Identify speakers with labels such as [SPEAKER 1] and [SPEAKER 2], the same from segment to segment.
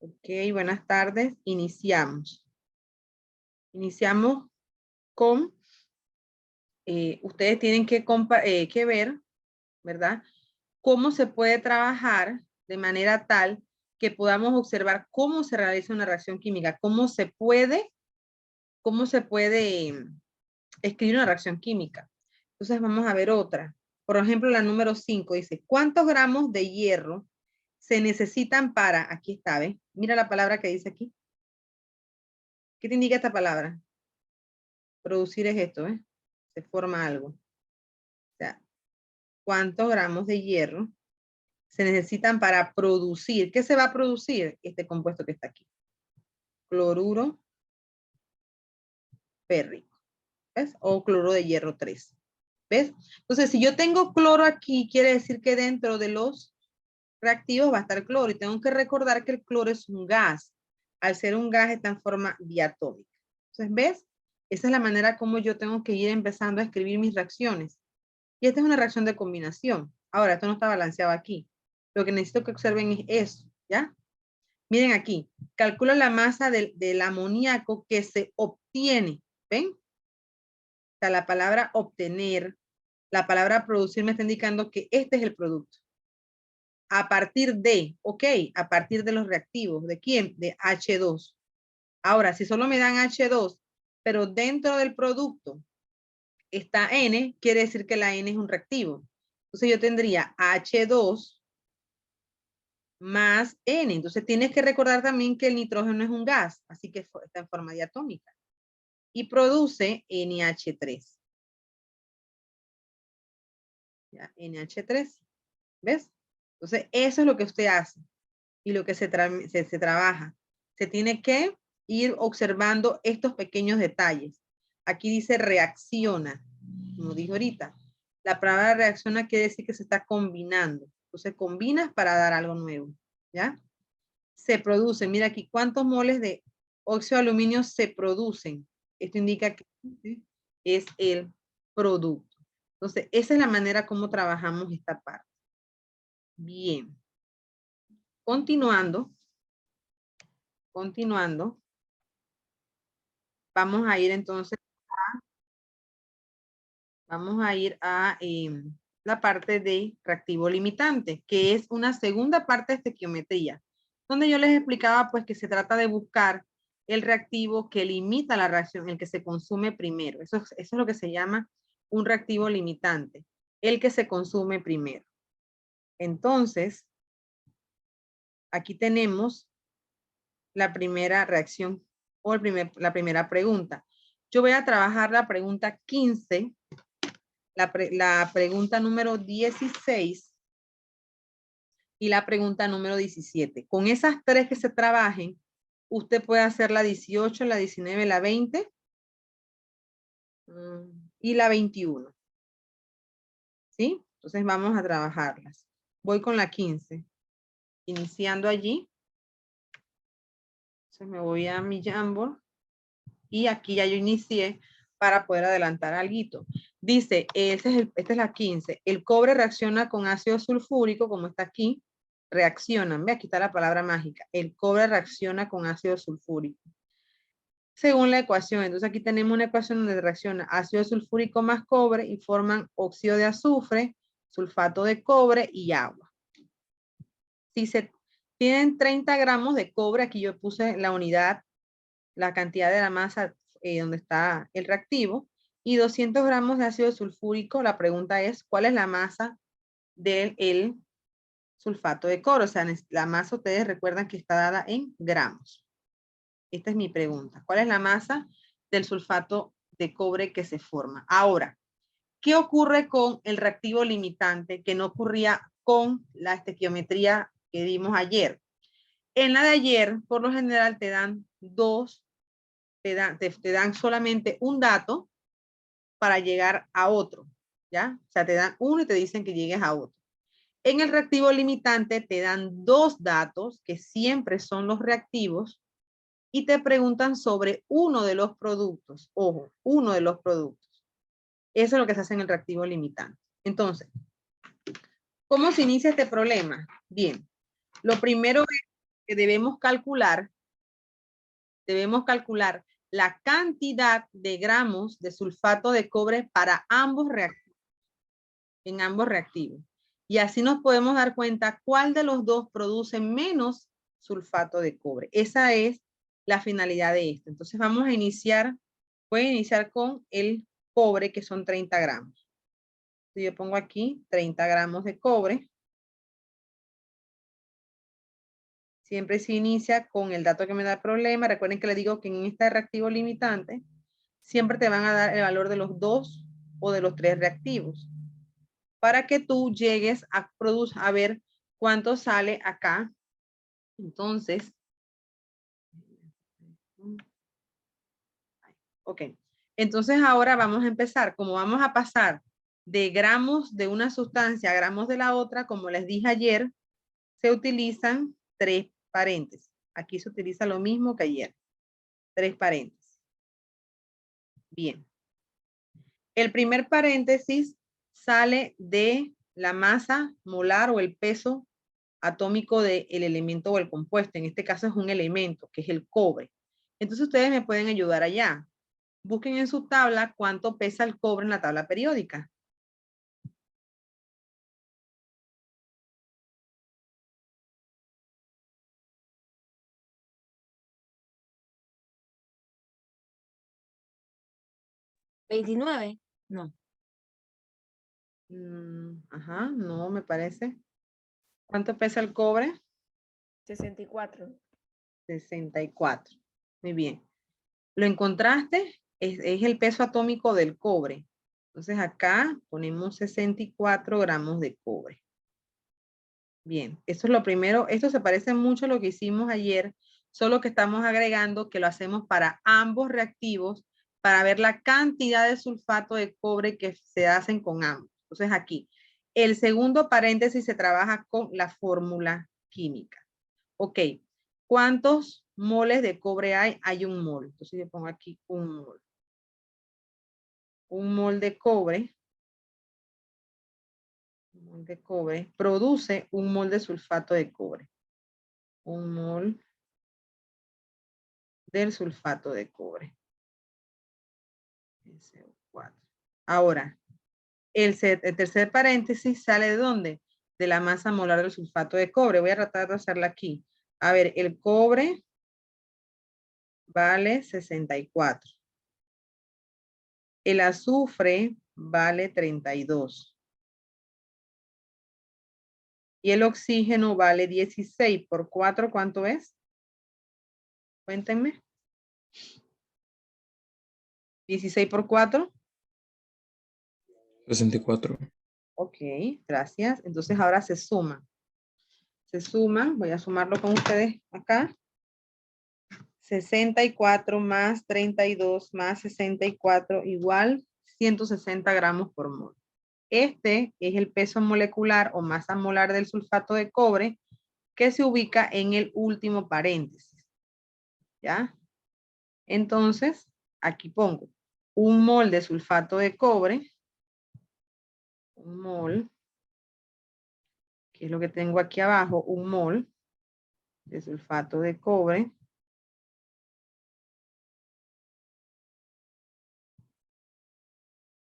[SPEAKER 1] Ok, buenas tardes. Iniciamos. Iniciamos con, ustedes tienen que ver, ¿verdad? Cómo se puede trabajar de manera tal que podamos observar cómo se realiza una reacción química, cómo se puede escribir una reacción química. Entonces vamos a ver otra. Por ejemplo, la número 5 dice, ¿cuántos gramos de hierro se necesitan para, aquí está, ¿ves? Mira la palabra que dice aquí. ¿Qué te indica esta palabra? Producir es esto, ¿eh? Se forma algo. O sea, ¿cuántos gramos de hierro se necesitan para producir? ¿Qué se va a producir? Este compuesto que está aquí. Cloruro férrico. ¿Ves? O cloro de hierro 3. ¿Ves? Entonces, si yo tengo cloro aquí, quiere decir que dentro de los reactivos va a estar cloro. Y tengo que recordar que el cloro es un gas. Al ser un gas está en forma diatómica. Entonces, ¿ves? Esa es la manera como yo tengo que ir empezando a escribir mis reacciones. Y esta es una reacción de combinación. Ahora, esto no está balanceado aquí. Lo que necesito que observen es eso, ¿ya? Miren aquí, calculo la masa del amoníaco que se obtiene, ¿ven? O sea, la palabra obtener, la palabra producir me está indicando que este es el producto. A partir de, ok, a partir de los reactivos, ¿de quién? De H2. Ahora, si solo me dan H2, pero dentro del producto está N, quiere decir que la N es un reactivo. Entonces yo tendría H2 más N. Entonces tienes que recordar también que el nitrógeno es un gas, así que está en forma diatómica. Y produce NH3. ¿Ya? NH3. ¿Ves? Entonces eso es lo que usted hace y lo que se trabaja. Se tiene que ir observando estos pequeños detalles. Aquí dice reacciona, como dijo ahorita. La palabra reacciona quiere decir que se está combinando. Entonces combinas para dar algo nuevo. ¿Ya? Se produce, mira aquí, ¿cuántos moles de óxido de aluminio se producen? Esto indica que es el producto. Entonces, esa es la manera como trabajamos esta parte. Bien. Continuando, vamos a ir entonces, vamos a ir a la parte de reactivo limitante, que es una segunda parte de estequiometría, donde yo les explicaba pues que se trata de buscar el reactivo que limita la reacción, el que se consume primero. Eso es lo que se llama un reactivo limitante, el que se consume primero. Entonces, aquí tenemos la primera reacción o la primera pregunta. Yo voy a trabajar la pregunta 15, la pregunta número 16 y la pregunta número 17. Con esas tres que se trabajen, usted puede hacer la 18, la 19, la 20 y la 21. ¿Sí? Entonces vamos a trabajarlas. Voy con la 15. Iniciando allí. Entonces me voy a mi Jamboard. Y aquí ya yo inicié para poder adelantar algo. Dice, esta es la 15. El cobre reacciona con ácido sulfúrico, como está aquí. Reaccionan. Ve, aquí está la palabra mágica. El cobre reacciona con ácido sulfúrico. Según la ecuación. Entonces aquí tenemos una ecuación donde reacciona ácido sulfúrico más cobre y forman óxido de azufre, sulfato de cobre y agua. Si se tienen 30 gramos de cobre, aquí yo puse la unidad, la cantidad de la masa donde está el reactivo, y 200 gramos de ácido sulfúrico, la pregunta es, ¿cuál es la masa del sulfato de cobre? O sea, la masa ustedes recuerdan que está dada en gramos. Esta es mi pregunta. ¿Cuál es la masa del sulfato de cobre que se forma? Ahora, ¿qué ocurre con el reactivo limitante que no ocurría con la estequiometría que dimos ayer? En la de ayer, por lo general, te dan te dan solamente un dato para llegar a otro, ¿ya? O sea, te dan uno y te dicen que llegues a otro. En el reactivo limitante te dan dos datos, que siempre son los reactivos, y te preguntan sobre uno de los productos. Ojo, uno de los productos. Eso es lo que se hace en el reactivo limitante. Entonces, ¿cómo se inicia este problema? Bien, lo primero es que debemos calcular la cantidad de gramos de sulfato de cobre para ambos reactivos, en ambos reactivos. Y así nos podemos dar cuenta cuál de los dos produce menos sulfato de cobre. Esa es la finalidad de esto. Entonces vamos a iniciar, voy a iniciar con el cobre, que son 30 gramos. Si yo pongo aquí 30 gramos de cobre, siempre se inicia con el dato que me da el problema. Recuerden que les digo que en este reactivo limitante, siempre te van a dar el valor de los 2 o de los 3 reactivos, para que tú llegues a ver cuánto sale acá. Entonces, ok. Entonces ahora vamos a empezar. Como vamos a pasar de gramos de una sustancia a gramos de la otra, como les dije ayer, se utilizan 3 paréntesis. Aquí se utiliza lo mismo que ayer. 3 paréntesis. Bien. El primer paréntesis sale de la masa molar o el peso atómico del elemento o el compuesto. En este caso es un elemento, que es el cobre. Entonces ustedes me pueden ayudar allá. Busquen en su tabla cuánto pesa el cobre en la tabla periódica.
[SPEAKER 2] ¿29? No.
[SPEAKER 1] Ajá, no me parece. ¿Cuánto pesa el cobre?
[SPEAKER 2] 64.
[SPEAKER 1] 64. Muy bien. ¿Lo encontraste? Es el peso atómico del cobre. Entonces acá ponemos 64 gramos de cobre. Bien, esto es lo primero. Esto se parece mucho a lo que hicimos ayer, solo que estamos agregando que lo hacemos para ambos reactivos para ver la cantidad de sulfato de cobre que se hacen con ambos. Entonces aquí, el segundo paréntesis se trabaja con la fórmula química. Ok, ¿cuántos moles de cobre hay? Hay un mol. Entonces yo pongo aquí un mol. Un mol de cobre produce un mol de sulfato de cobre. Un mol del sulfato de cobre. SO4. Ahora, el tercer paréntesis sale de dónde? De la masa molar del sulfato de cobre. Voy a tratar de hacerla aquí. A ver, el cobre vale 64. El azufre vale 32. Y el oxígeno vale 16. ¿Por 4 cuánto es? Cuéntenme. 16 por 4.
[SPEAKER 3] 64.
[SPEAKER 1] Ok, gracias. Entonces ahora se suma. Se suma, voy a sumarlo con ustedes acá. 64 más 32 más 64 igual 160 gramos por mol. Este es el peso molecular o masa molar del sulfato de cobre que se ubica en el último paréntesis. ¿Ya? Entonces, aquí pongo un mol de sulfato de cobre. Un mol, que es lo que tengo aquí abajo, un mol de sulfato de cobre.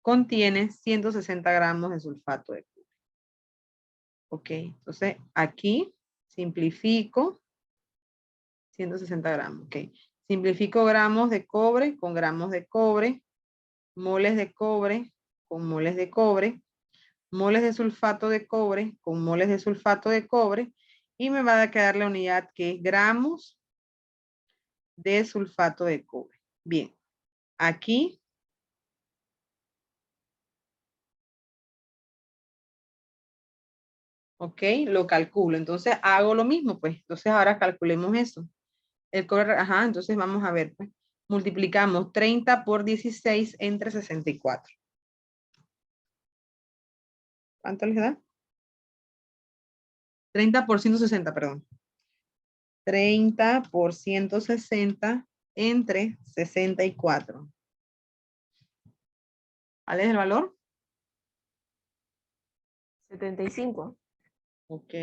[SPEAKER 1] Contiene 160 gramos de sulfato de cobre. Ok, entonces aquí simplifico 160 gramos. Ok, simplifico gramos de cobre con gramos de cobre, moles de cobre con moles de cobre, moles de sulfato de cobre con moles de sulfato de cobre y me va a quedar la unidad que es gramos de sulfato de cobre. Bien, aquí ok, lo calculo. Entonces hago lo mismo, pues. Entonces ahora calculemos eso. El cobre, ajá, entonces vamos a ver, pues. Multiplicamos 30 por 16 entre 64. ¿Cuánto les da? 30 por 160, perdón. 30 por 160 entre 64. ¿Cuál es el valor?
[SPEAKER 2] 75.
[SPEAKER 1] Ok.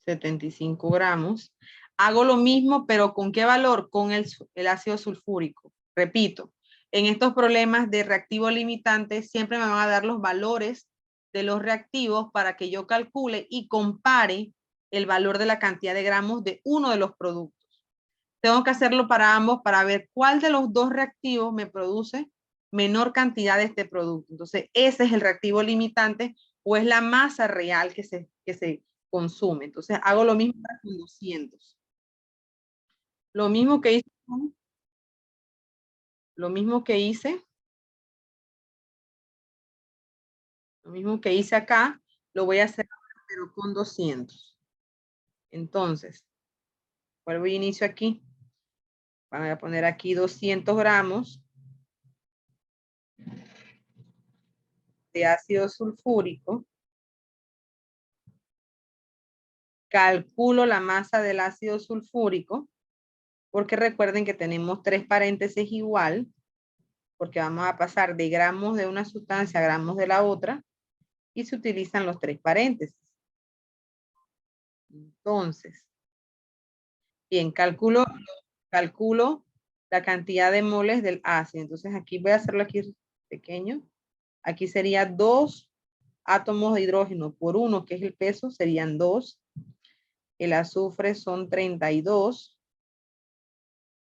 [SPEAKER 1] 75 gramos. Hago lo mismo, pero ¿con qué valor? Con el ácido sulfúrico. Repito, en estos problemas de reactivo limitante siempre me van a dar los valores de los reactivos para que yo calcule y compare el valor de la cantidad de gramos de uno de los productos. Tengo que hacerlo para ambos para ver cuál de los dos reactivos me produce menor cantidad de este producto. Entonces, ese es el reactivo limitante o es la masa real que se consume. Entonces, hago lo mismo con 200. Lo mismo que hice, lo mismo que hice, lo mismo que hice acá, lo voy a hacer pero con 200. Entonces, vuelvo y inicio aquí. Voy a poner aquí 200 gramos de ácido sulfúrico. Calculo la masa del ácido sulfúrico, porque recuerden que tenemos 3 paréntesis igual, porque vamos a pasar de gramos de una sustancia a gramos de la otra, y se utilizan los 3 paréntesis. Entonces, bien, calculo la cantidad de moles del ácido. Entonces aquí voy a hacerlo aquí pequeño. Aquí sería 2 átomos de hidrógeno por 1, que es el peso, serían 2. El azufre son 32.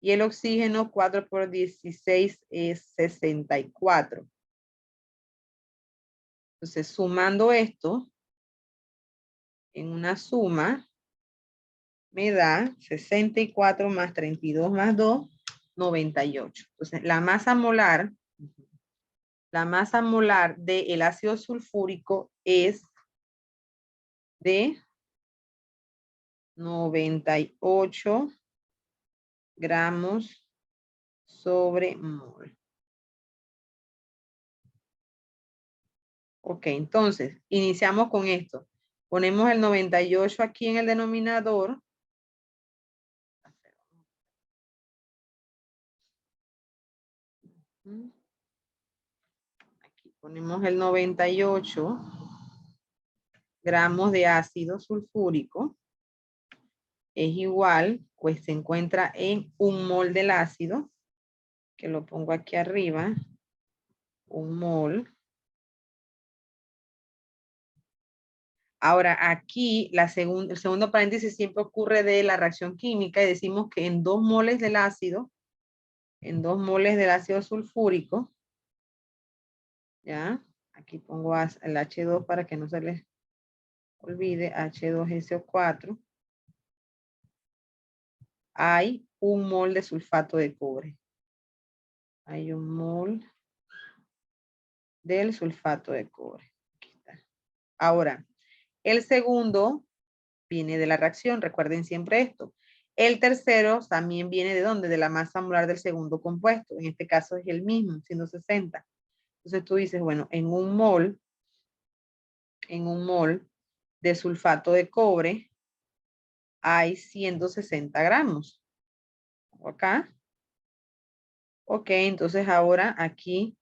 [SPEAKER 1] Y el oxígeno 4 por 16 es 64. Entonces, sumando esto en una suma, me da 64 más 32 más 2, 98. Entonces, la masa molar del ácido sulfúrico es de 98 gramos sobre mol. Ok, entonces, iniciamos con esto. Ponemos el 98 aquí en el denominador. Aquí ponemos el 98 gramos de ácido sulfúrico. Es igual, pues se encuentra en 1 mol del ácido, que lo pongo aquí arriba, 1 mol. Ahora aquí el segundo paréntesis siempre ocurre de la reacción química y decimos que en 2 moles del ácido, sulfúrico, ¿ya? Aquí pongo el H2 para que no se les olvide, H2SO4. Hay 1 mol de sulfato de cobre. Hay 1 mol del sulfato de cobre. Aquí está. Ahora, el segundo viene de la reacción, recuerden siempre esto. El tercero también viene de ¿dónde? De la masa molar del segundo compuesto. En este caso es el mismo, 160. Entonces tú dices, bueno, en un mol de sulfato de cobre hay 160 gramos. Acá. Ok, entonces ahora aquí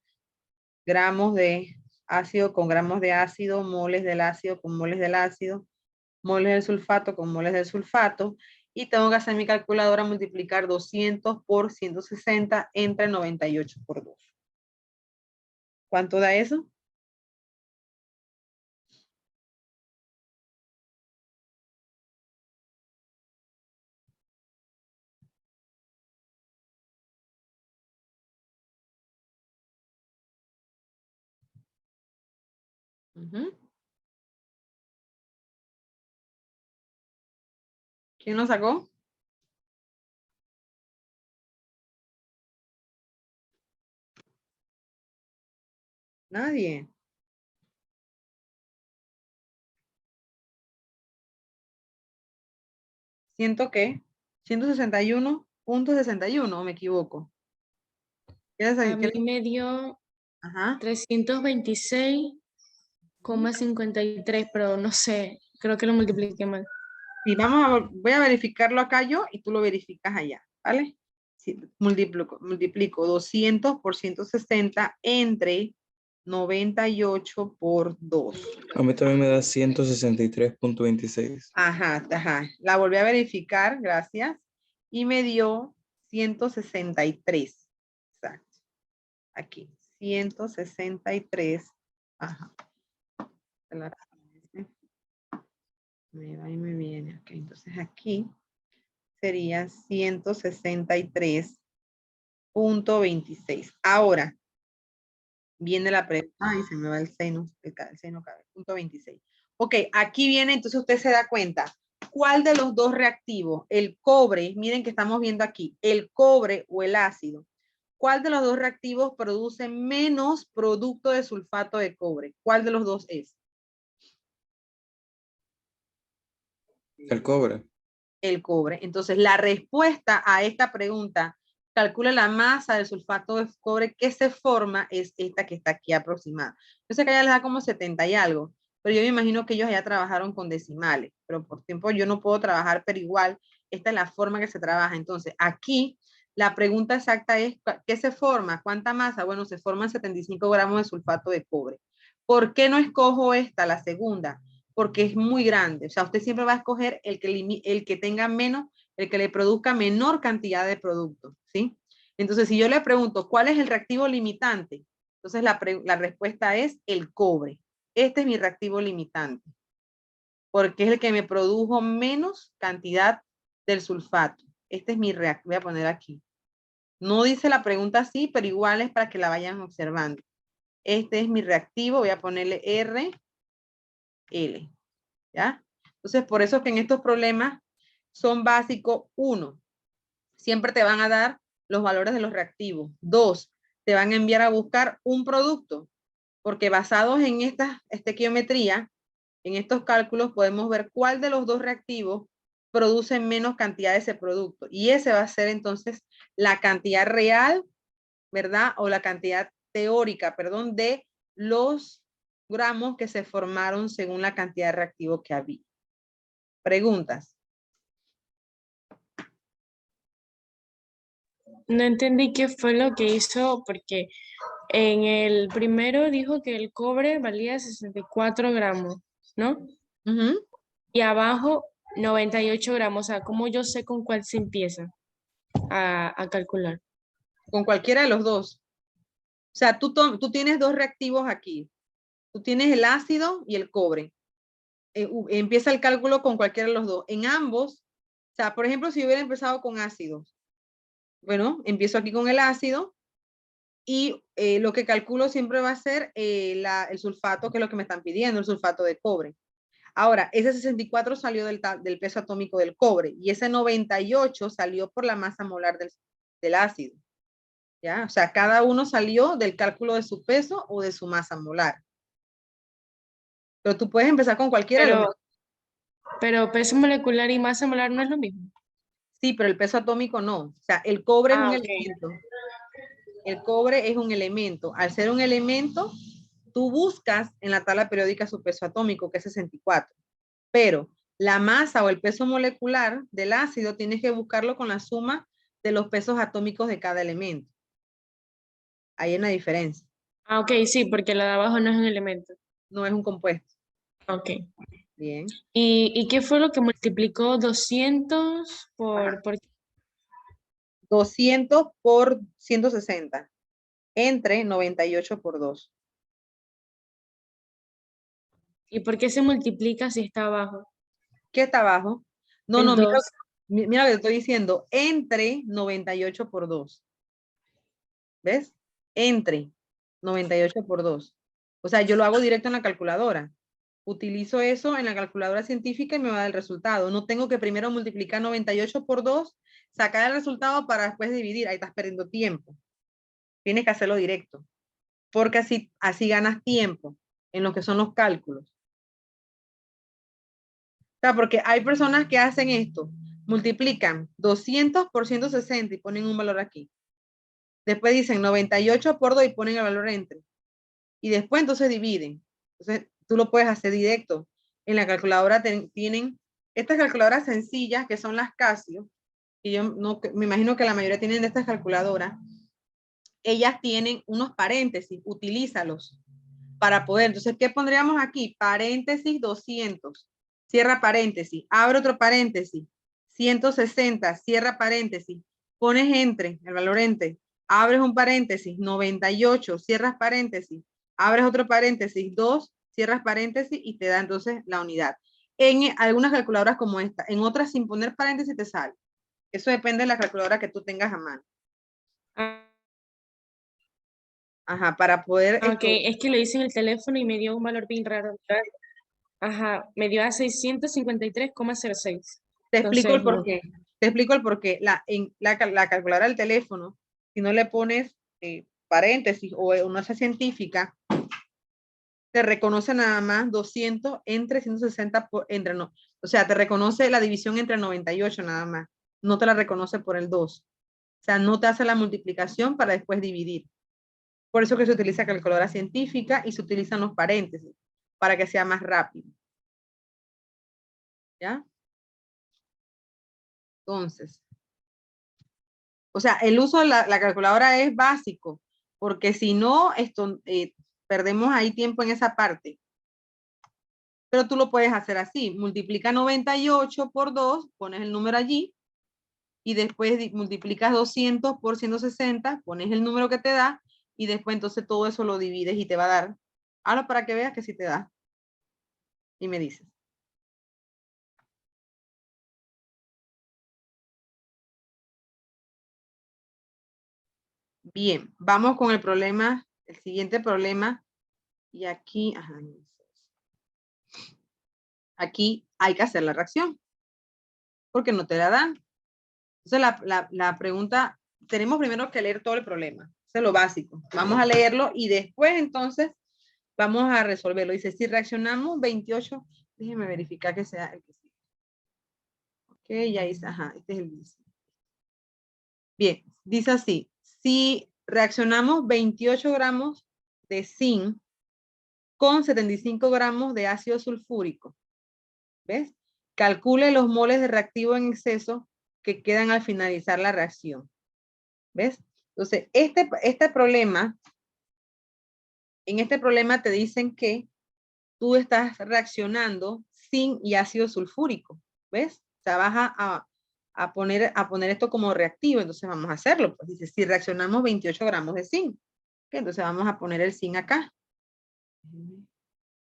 [SPEAKER 1] gramos de ácido con gramos de ácido, moles del ácido con moles del ácido, moles del sulfato con moles del sulfato, y tengo que hacer mi calculadora multiplicar 200 por 160 entre 98 por 2. ¿Cuánto da eso? ¿Quién lo sacó? Nadie. ¿Siento qué? 161.61, ¿o me equivoco?
[SPEAKER 2] A mí me dio
[SPEAKER 1] Ajá.
[SPEAKER 2] 326,53, pero no sé, creo que lo multipliqué mal.
[SPEAKER 1] Sí, voy a verificarlo acá yo y tú lo verificas allá, ¿vale? Sí, multiplico 200 por 160 entre 98 por 2.
[SPEAKER 3] A mí también me da 163.26.
[SPEAKER 1] Ajá, ajá. La volví a verificar, gracias. Y me dio 163. Exacto. Aquí, 163. Ajá. Me va y me viene. Ok, entonces aquí sería 163.26. Ahora, viene la pregunta. Ay, se me va el seno. El seno cabe. Punto 26. Ok, aquí viene, entonces usted se da cuenta. ¿Cuál de los dos reactivos? El cobre, miren que estamos viendo aquí, el cobre o el ácido. ¿Cuál de los dos reactivos produce menos producto de sulfato de cobre? ¿Cuál de los dos es?
[SPEAKER 3] El cobre.
[SPEAKER 1] El cobre. Entonces, la respuesta a esta pregunta, calcula la masa del sulfato de cobre que se forma, es esta que está aquí aproximada. Yo sé que ya les da como 70 y algo, pero yo me imagino que ellos ya trabajaron con decimales, pero por tiempo yo no puedo trabajar, pero igual, esta es la forma que se trabaja. Entonces, aquí la pregunta exacta es, ¿qué se forma? ¿Cuánta masa? Bueno, se forman 75 gramos de sulfato de cobre. ¿Por qué no escojo esta, la segunda? Porque es muy grande. O sea, usted siempre va a escoger el que tenga menos, el que le produzca menor cantidad de producto, ¿sí? Entonces, si yo le pregunto, ¿cuál es el reactivo limitante? Entonces, la respuesta es el cobre. Este es mi reactivo limitante, porque es el que me produjo menos cantidad del sulfato. Este es mi reactivo. Voy a poner aquí. No dice la pregunta así, pero igual es para que la vayan observando. Este es mi reactivo. Voy a ponerle RL. ¿Ya? Entonces, por eso que en estos problemas son básicos. 1, siempre te van a dar los valores de los reactivos. 2, te van a enviar a buscar un producto, porque basados en esta estequiometría, en estos cálculos, podemos ver cuál de los dos reactivos produce menos cantidad de ese producto. Y ese va a ser entonces la cantidad real, ¿verdad? O la cantidad teórica, perdón, de los gramos que se formaron según la cantidad de reactivo que había. Preguntas.
[SPEAKER 2] No entendí qué fue lo que hizo, porque en el primero dijo que el cobre valía 64 gramos, ¿no?
[SPEAKER 1] Ujú.
[SPEAKER 2] Y abajo 98 gramos. O sea, ¿cómo yo sé con cuál se empieza a calcular?
[SPEAKER 1] Con cualquiera de los dos. O sea, tú tienes dos reactivos aquí. Tú tienes el ácido y el cobre. Empieza el cálculo con cualquiera de los dos. En ambos, o sea, por ejemplo, si hubiera empezado con ácidos, bueno, empiezo aquí con el ácido y lo que calculo siempre va a ser el sulfato, que es lo que me están pidiendo, el sulfato de cobre. Ahora, ese 64 salió del peso atómico del cobre y ese 98 salió por la masa molar del ácido. ¿Ya? O sea, cada uno salió del cálculo de su peso o de su masa molar. Pero tú puedes empezar con cualquiera de los dos.
[SPEAKER 2] Pero peso molecular y masa molar no es lo mismo.
[SPEAKER 1] Sí, pero el peso atómico no. O sea, el cobre es un
[SPEAKER 2] Ok.
[SPEAKER 1] elemento. El cobre es un elemento. Al ser un elemento, tú buscas en la tabla periódica su peso atómico, que es 64. Pero la masa o el peso molecular del ácido tienes que buscarlo con la suma de los pesos atómicos de cada elemento. Hay una diferencia.
[SPEAKER 2] Ok, sí, porque la de abajo no es un elemento.
[SPEAKER 1] No es un compuesto.
[SPEAKER 2] Ok.
[SPEAKER 1] Bien.
[SPEAKER 2] ¿Y qué fue lo que multiplicó 200 por
[SPEAKER 1] 200 por 160 entre 98 por 2.
[SPEAKER 2] ¿Y por qué se multiplica si está abajo?
[SPEAKER 1] ¿Qué está abajo? No,
[SPEAKER 2] El
[SPEAKER 1] no, mira,
[SPEAKER 2] 2.
[SPEAKER 1] mira lo que estoy diciendo. Entre 98 por 2. ¿Ves? Entre 98 por 2. O sea, yo lo hago directo en la calculadora. Utilizo eso en la calculadora científica y me va a dar el resultado. No tengo que primero multiplicar 98 por 2, sacar el resultado para después dividir. Ahí estás perdiendo tiempo. Tienes que hacerlo directo. Porque así ganas tiempo en lo que son los cálculos. O sea, porque hay personas que hacen esto. Multiplican 200 por 160 y ponen un valor aquí. Después dicen 98 por 2 y ponen el valor entre. Y después entonces dividen. Entonces tú lo puedes hacer directo. En la calculadora tienen estas calculadoras sencillas que son las Casio. Y yo no, me imagino que la mayoría tienen de estas calculadoras. Ellas tienen unos paréntesis, utilízalos. para poder, entonces, ¿qué pondríamos aquí? Paréntesis 200, cierra paréntesis, abre otro paréntesis, 160, cierra paréntesis, pones entre, el valor entre, abres un paréntesis, 98, cierras paréntesis, abres otro paréntesis, 2, cierras paréntesis y te da entonces la unidad. En algunas calculadoras como esta, en otras sin poner paréntesis te sale. Eso depende de la calculadora que tú tengas a mano. Ajá, para poder...
[SPEAKER 2] Ok, es que lo hice en el teléfono y me dio un valor bien raro. Ajá, me dio a 653,06.
[SPEAKER 1] Te explico el
[SPEAKER 2] Entonces, no.
[SPEAKER 1] porqué. Te explico el porqué. La calculadora del teléfono, si no le pones paréntesis o una científica, te reconoce nada más 200 entre 160 entre no. O sea, te reconoce la división entre 98 nada más. No te la reconoce por el 2. O sea, no te hace la multiplicación para después dividir. Por eso que se utiliza calculadora científica y se utilizan los paréntesis para que sea más rápido. ¿Ya? Entonces, o sea, el uso de la calculadora es básico, porque si no, perdemos ahí tiempo en esa parte. Pero tú lo puedes hacer así, multiplica 98 por 2, pones el número allí, y después multiplicas 200 por 160, pones el número que te da, y después entonces todo eso lo divides y te va a dar. Ahora para que veas que sí te da. Y me dices. Bien, vamos con el problema, el siguiente problema. Y aquí, ajá, aquí hay que hacer la reacción, porque no te la dan. Entonces la pregunta, tenemos primero que leer todo el problema. Eso es lo básico. Vamos a leerlo y después entonces vamos a resolverlo. Dice, si reaccionamos 28, déjeme verificar que sea el que sí. Ok, ya dice, ajá, este es el mismo. Bien, dice así, si reaccionamos 28 gramos de zinc con 75 gramos de ácido sulfúrico, ¿ves? Calcule los moles de reactivo en exceso que quedan al finalizar la reacción. ¿Ves? Entonces, este problema, en este problema te dicen que tú estás reaccionando zinc y ácido sulfúrico. ¿Ves? O sea, vas a poner esto como reactivo. Entonces, vamos a hacerlo. Pues dice, si reaccionamos 28 gramos de zinc. ¿Okay? Entonces, vamos a poner el zinc acá.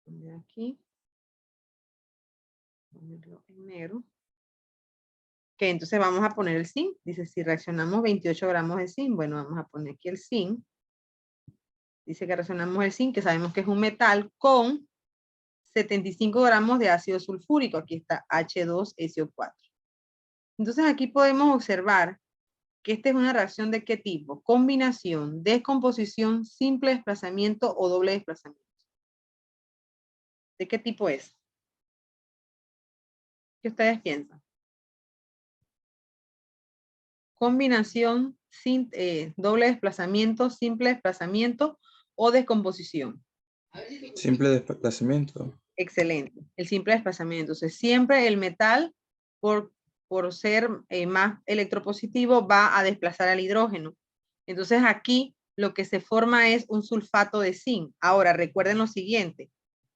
[SPEAKER 1] Poner aquí. Ponerlo en negro. Que entonces vamos a poner el zinc. Dice, si reaccionamos 28 gramos de zinc, bueno, vamos a poner aquí el zinc. Dice que reaccionamos el zinc, que sabemos que es un metal, con 75 gramos de ácido sulfúrico. Aquí está H2SO4. Entonces aquí podemos observar que esta es una reacción de qué tipo. Combinación, descomposición, simple desplazamiento o doble desplazamiento. ¿De qué tipo es? ¿Qué ustedes piensan? Combinación, doble desplazamiento, simple desplazamiento o descomposición.
[SPEAKER 3] Simple desplazamiento.
[SPEAKER 1] Excelente. El simple desplazamiento. Entonces, siempre el metal, por ser más electropositivo, va a desplazar al hidrógeno. Entonces, aquí lo que se forma es un sulfato de zinc. Ahora, recuerden lo siguiente.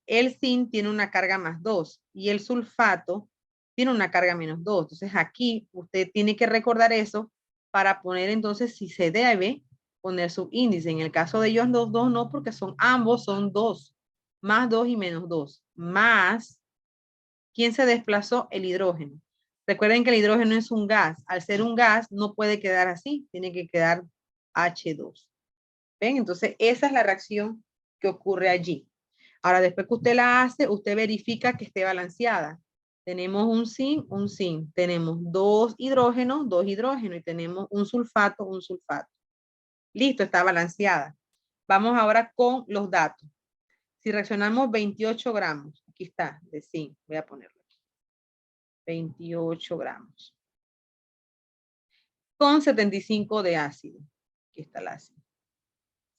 [SPEAKER 1] El zinc tiene una carga más 2 y el sulfato tiene una carga menos 2. Entonces, aquí usted tiene que recordar eso para poner entonces si se debe poner su índice. En el caso de ellos los dos no, porque ambos son 2. Más 2 y menos 2. Más, ¿quién se desplazó? El hidrógeno. Recuerden que el hidrógeno es un gas. Al ser un gas, no puede quedar así. Tiene que quedar H2. ¿Ven? Entonces, esa es la reacción que ocurre allí. Ahora, después que usted la hace, usted verifica que esté balanceada. Tenemos un zinc. Tenemos dos hidrógenos. Y tenemos un sulfato. Listo, está balanceada. Vamos ahora con los datos. Si reaccionamos 28 gramos, aquí está, de zinc, voy a ponerlo aquí. 28 gramos. Con 75 de ácido. Aquí está el ácido.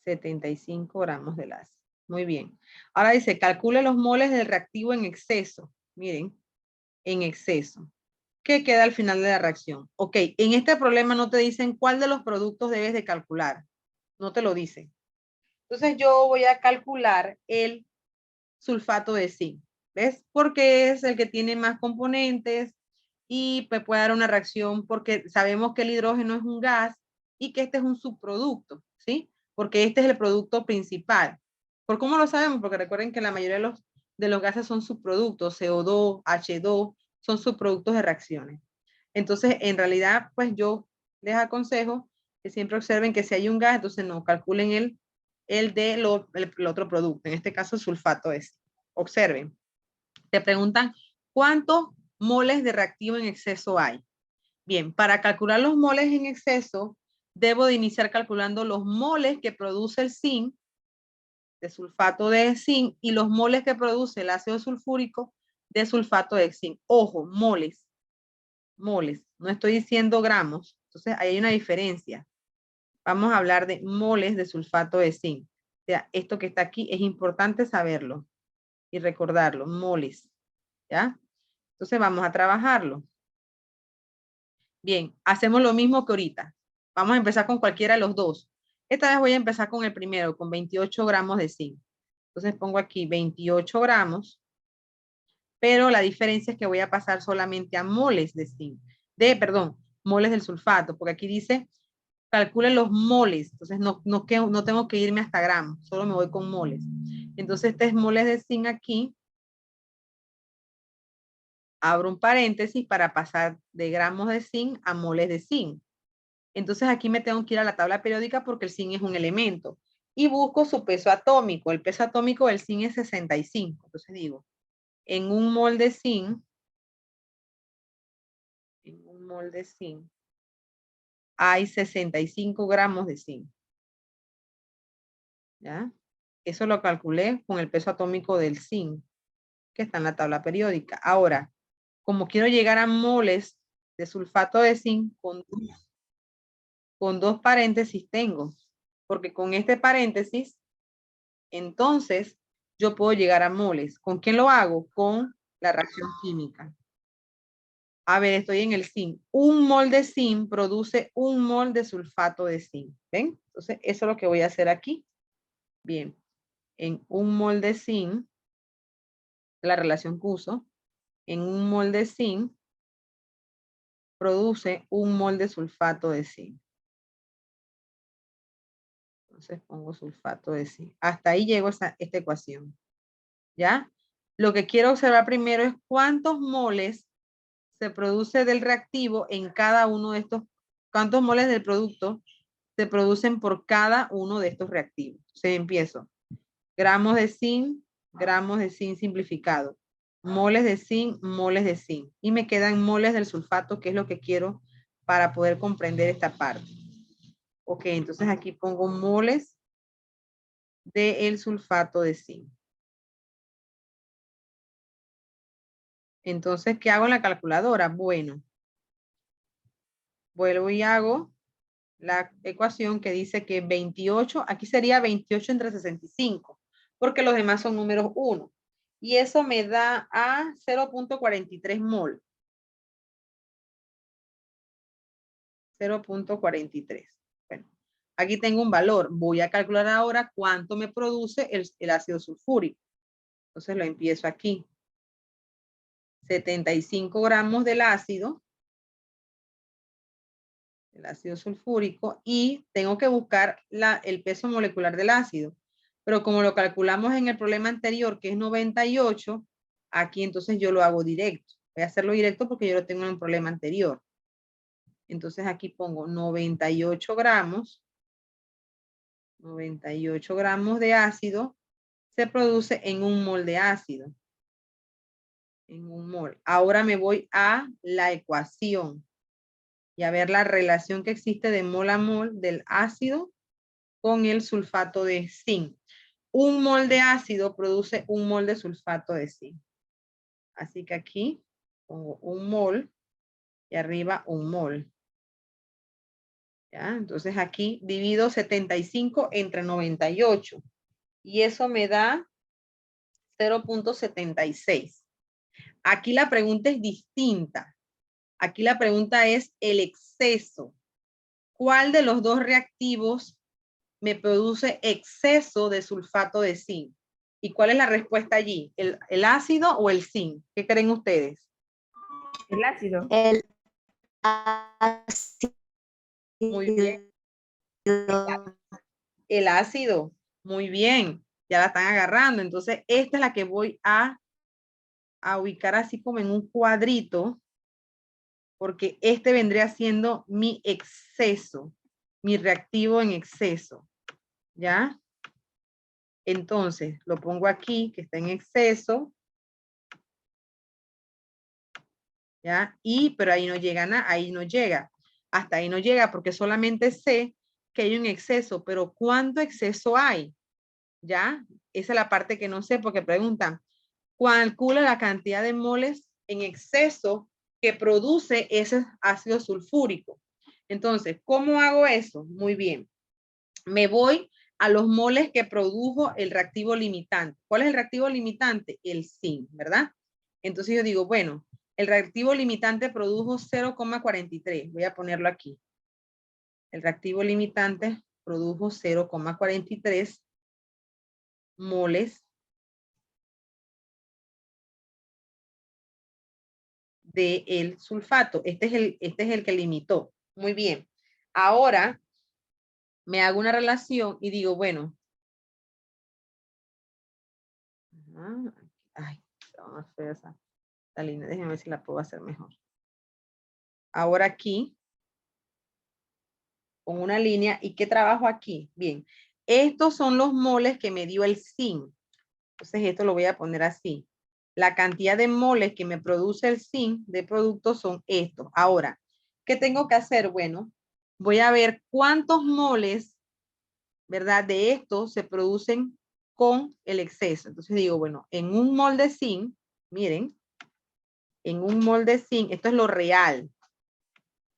[SPEAKER 1] 75 gramos del ácido. Muy bien. Ahora dice, calcule los moles del reactivo en exceso. Miren, en exceso. ¿Qué queda al final de la reacción? Ok, en este problema no te dicen cuál de los productos debes de calcular. No te lo dicen. Entonces yo voy a calcular el sulfato de zinc. ¿Ves? Porque es el que tiene más componentes y pues puede dar una reacción porque sabemos que el hidrógeno es un gas y que este es un subproducto, ¿sí? Porque este es el producto principal. ¿Por cómo lo sabemos? Porque recuerden que la mayoría de los gases son subproductos, CO2, H2, son subproductos de reacciones. Entonces, en realidad, pues yo les aconsejo que siempre observen que si hay un gas, entonces no calculen el otro producto, en este caso el sulfato es. Observen. Te preguntan, ¿cuántos moles de reactivo en exceso hay? Bien, para calcular los moles en exceso, debo de iniciar calculando los moles que produce el zinc, de sulfato de zinc, y los moles que produce el ácido sulfúrico de sulfato de zinc. Ojo, moles. Moles. No estoy diciendo gramos. Entonces, ahí hay una diferencia. Vamos a hablar de moles de sulfato de zinc. O sea, esto que está aquí es importante saberlo y recordarlo. Moles. ¿Ya? Entonces, vamos a trabajarlo. Bien, hacemos lo mismo que ahorita. Vamos a empezar con cualquiera de los dos. Esta vez voy a empezar con el primero, con 28 gramos de zinc. Entonces pongo aquí 28 gramos, pero la diferencia es que voy a pasar solamente a moles de zinc. Perdón, moles del sulfato, porque aquí dice, calcule los moles. Entonces no tengo que irme hasta gramos, solo me voy con moles. Entonces este es moles de zinc aquí. Abro un paréntesis para pasar de gramos de zinc a moles de zinc. Entonces aquí me tengo que ir a la tabla periódica porque el zinc es un elemento. Y busco su peso atómico. El peso atómico del zinc es 65. Entonces digo, en un mol de zinc, hay 65 gramos de zinc. ¿Ya? Eso lo calculé con el peso atómico del zinc, que está en la tabla periódica. Ahora, como quiero llegar a moles de sulfato de zinc, con dos paréntesis tengo, porque con este paréntesis, entonces, yo puedo llegar a moles. ¿Con quién lo hago? Con la reacción química. A ver, estoy en el zinc. Un mol de zinc produce un mol de sulfato de zinc. ¿Ven? Entonces, eso es lo que voy a hacer aquí. Bien. En un mol de zinc, la relación que uso, en un mol de zinc, produce un mol de sulfato de zinc. Entonces pongo sulfato de zinc. Hasta ahí llego esta ecuación. ¿Ya? Lo que quiero observar primero es cuántos moles se produce del reactivo en cada uno de estos, cuántos moles del producto se producen por cada uno de estos reactivos. Entonces empiezo. Gramos de zinc simplificado. Moles de zinc, moles de zinc. Y me quedan moles del sulfato, que es lo que quiero para poder comprender esta parte. Ok, entonces aquí pongo moles del sulfato de zinc. Entonces, ¿qué hago en la calculadora? Bueno, vuelvo y hago la ecuación que dice que 28, aquí sería 28 entre 65, porque los demás son números 1. Y eso me da a 0.43 mol. 0.43. Bueno, aquí tengo un valor. Voy a calcular ahora cuánto me produce el ácido sulfúrico. Entonces lo empiezo aquí. 75 gramos del ácido sulfúrico, y tengo que buscar el peso molecular del ácido. Pero como lo calculamos en el problema anterior, que es 98, aquí entonces yo lo hago directo. Voy a hacerlo directo porque yo lo tengo en el problema anterior. Entonces aquí pongo 98 gramos de ácido se produce en un mol de ácido. En un mol. Ahora me voy a la ecuación y a ver la relación que existe de mol a mol del ácido con el sulfato de zinc. Un mol de ácido produce un mol de sulfato de zinc. Así que aquí pongo un mol y arriba un mol. ¿Ya? Entonces aquí divido 75 entre 98 y eso me da 0.76. Aquí la pregunta es distinta. Aquí la pregunta es el exceso. ¿Cuál de los dos reactivos me produce exceso de sulfato de zinc. ¿Y cuál es la respuesta allí? ¿El ácido o el zinc? ¿Qué creen ustedes?
[SPEAKER 4] El ácido.
[SPEAKER 5] El ácido.
[SPEAKER 1] Muy bien. El ácido. Muy bien. Ya la están agarrando. Entonces, esta es la que voy a ubicar así como en un cuadrito, porque este vendría siendo mi exceso, mi reactivo en exceso. ¿Ya? Entonces, lo pongo aquí, que está en exceso. ¿Ya? Pero ahí no llega nada, ahí no llega. Hasta ahí no llega porque solamente sé que hay un exceso, pero ¿cuánto exceso hay? ¿Ya? Esa es la parte que no sé porque preguntan, calcula la cantidad de moles en exceso que produce ese ácido sulfúrico. Entonces, ¿cómo hago eso? Muy bien. Me voy a los moles que produjo el reactivo limitante. ¿Cuál es el reactivo limitante? El zinc, ¿verdad? Entonces yo digo, bueno, el reactivo limitante produjo 0,43. Voy a ponerlo aquí. El reactivo limitante produjo 0,43 moles del sulfato. Este es el que limitó. Muy bien. Ahora me hago una relación y digo, bueno. Ay, vamos a hacer esa línea. Déjenme ver si la puedo hacer mejor. Ahora aquí, con una línea. ¿Y qué trabajo aquí? Bien. Estos son los moles que me dio el zinc. Entonces esto lo voy a poner así. La cantidad de moles que me produce el zinc de producto son estos. Ahora, ¿qué tengo que hacer? Bueno, voy a ver cuántos moles, ¿verdad? De estos se producen con el exceso. Entonces digo, bueno, en un mol de zinc, miren, en un mol de zinc, esto es lo real.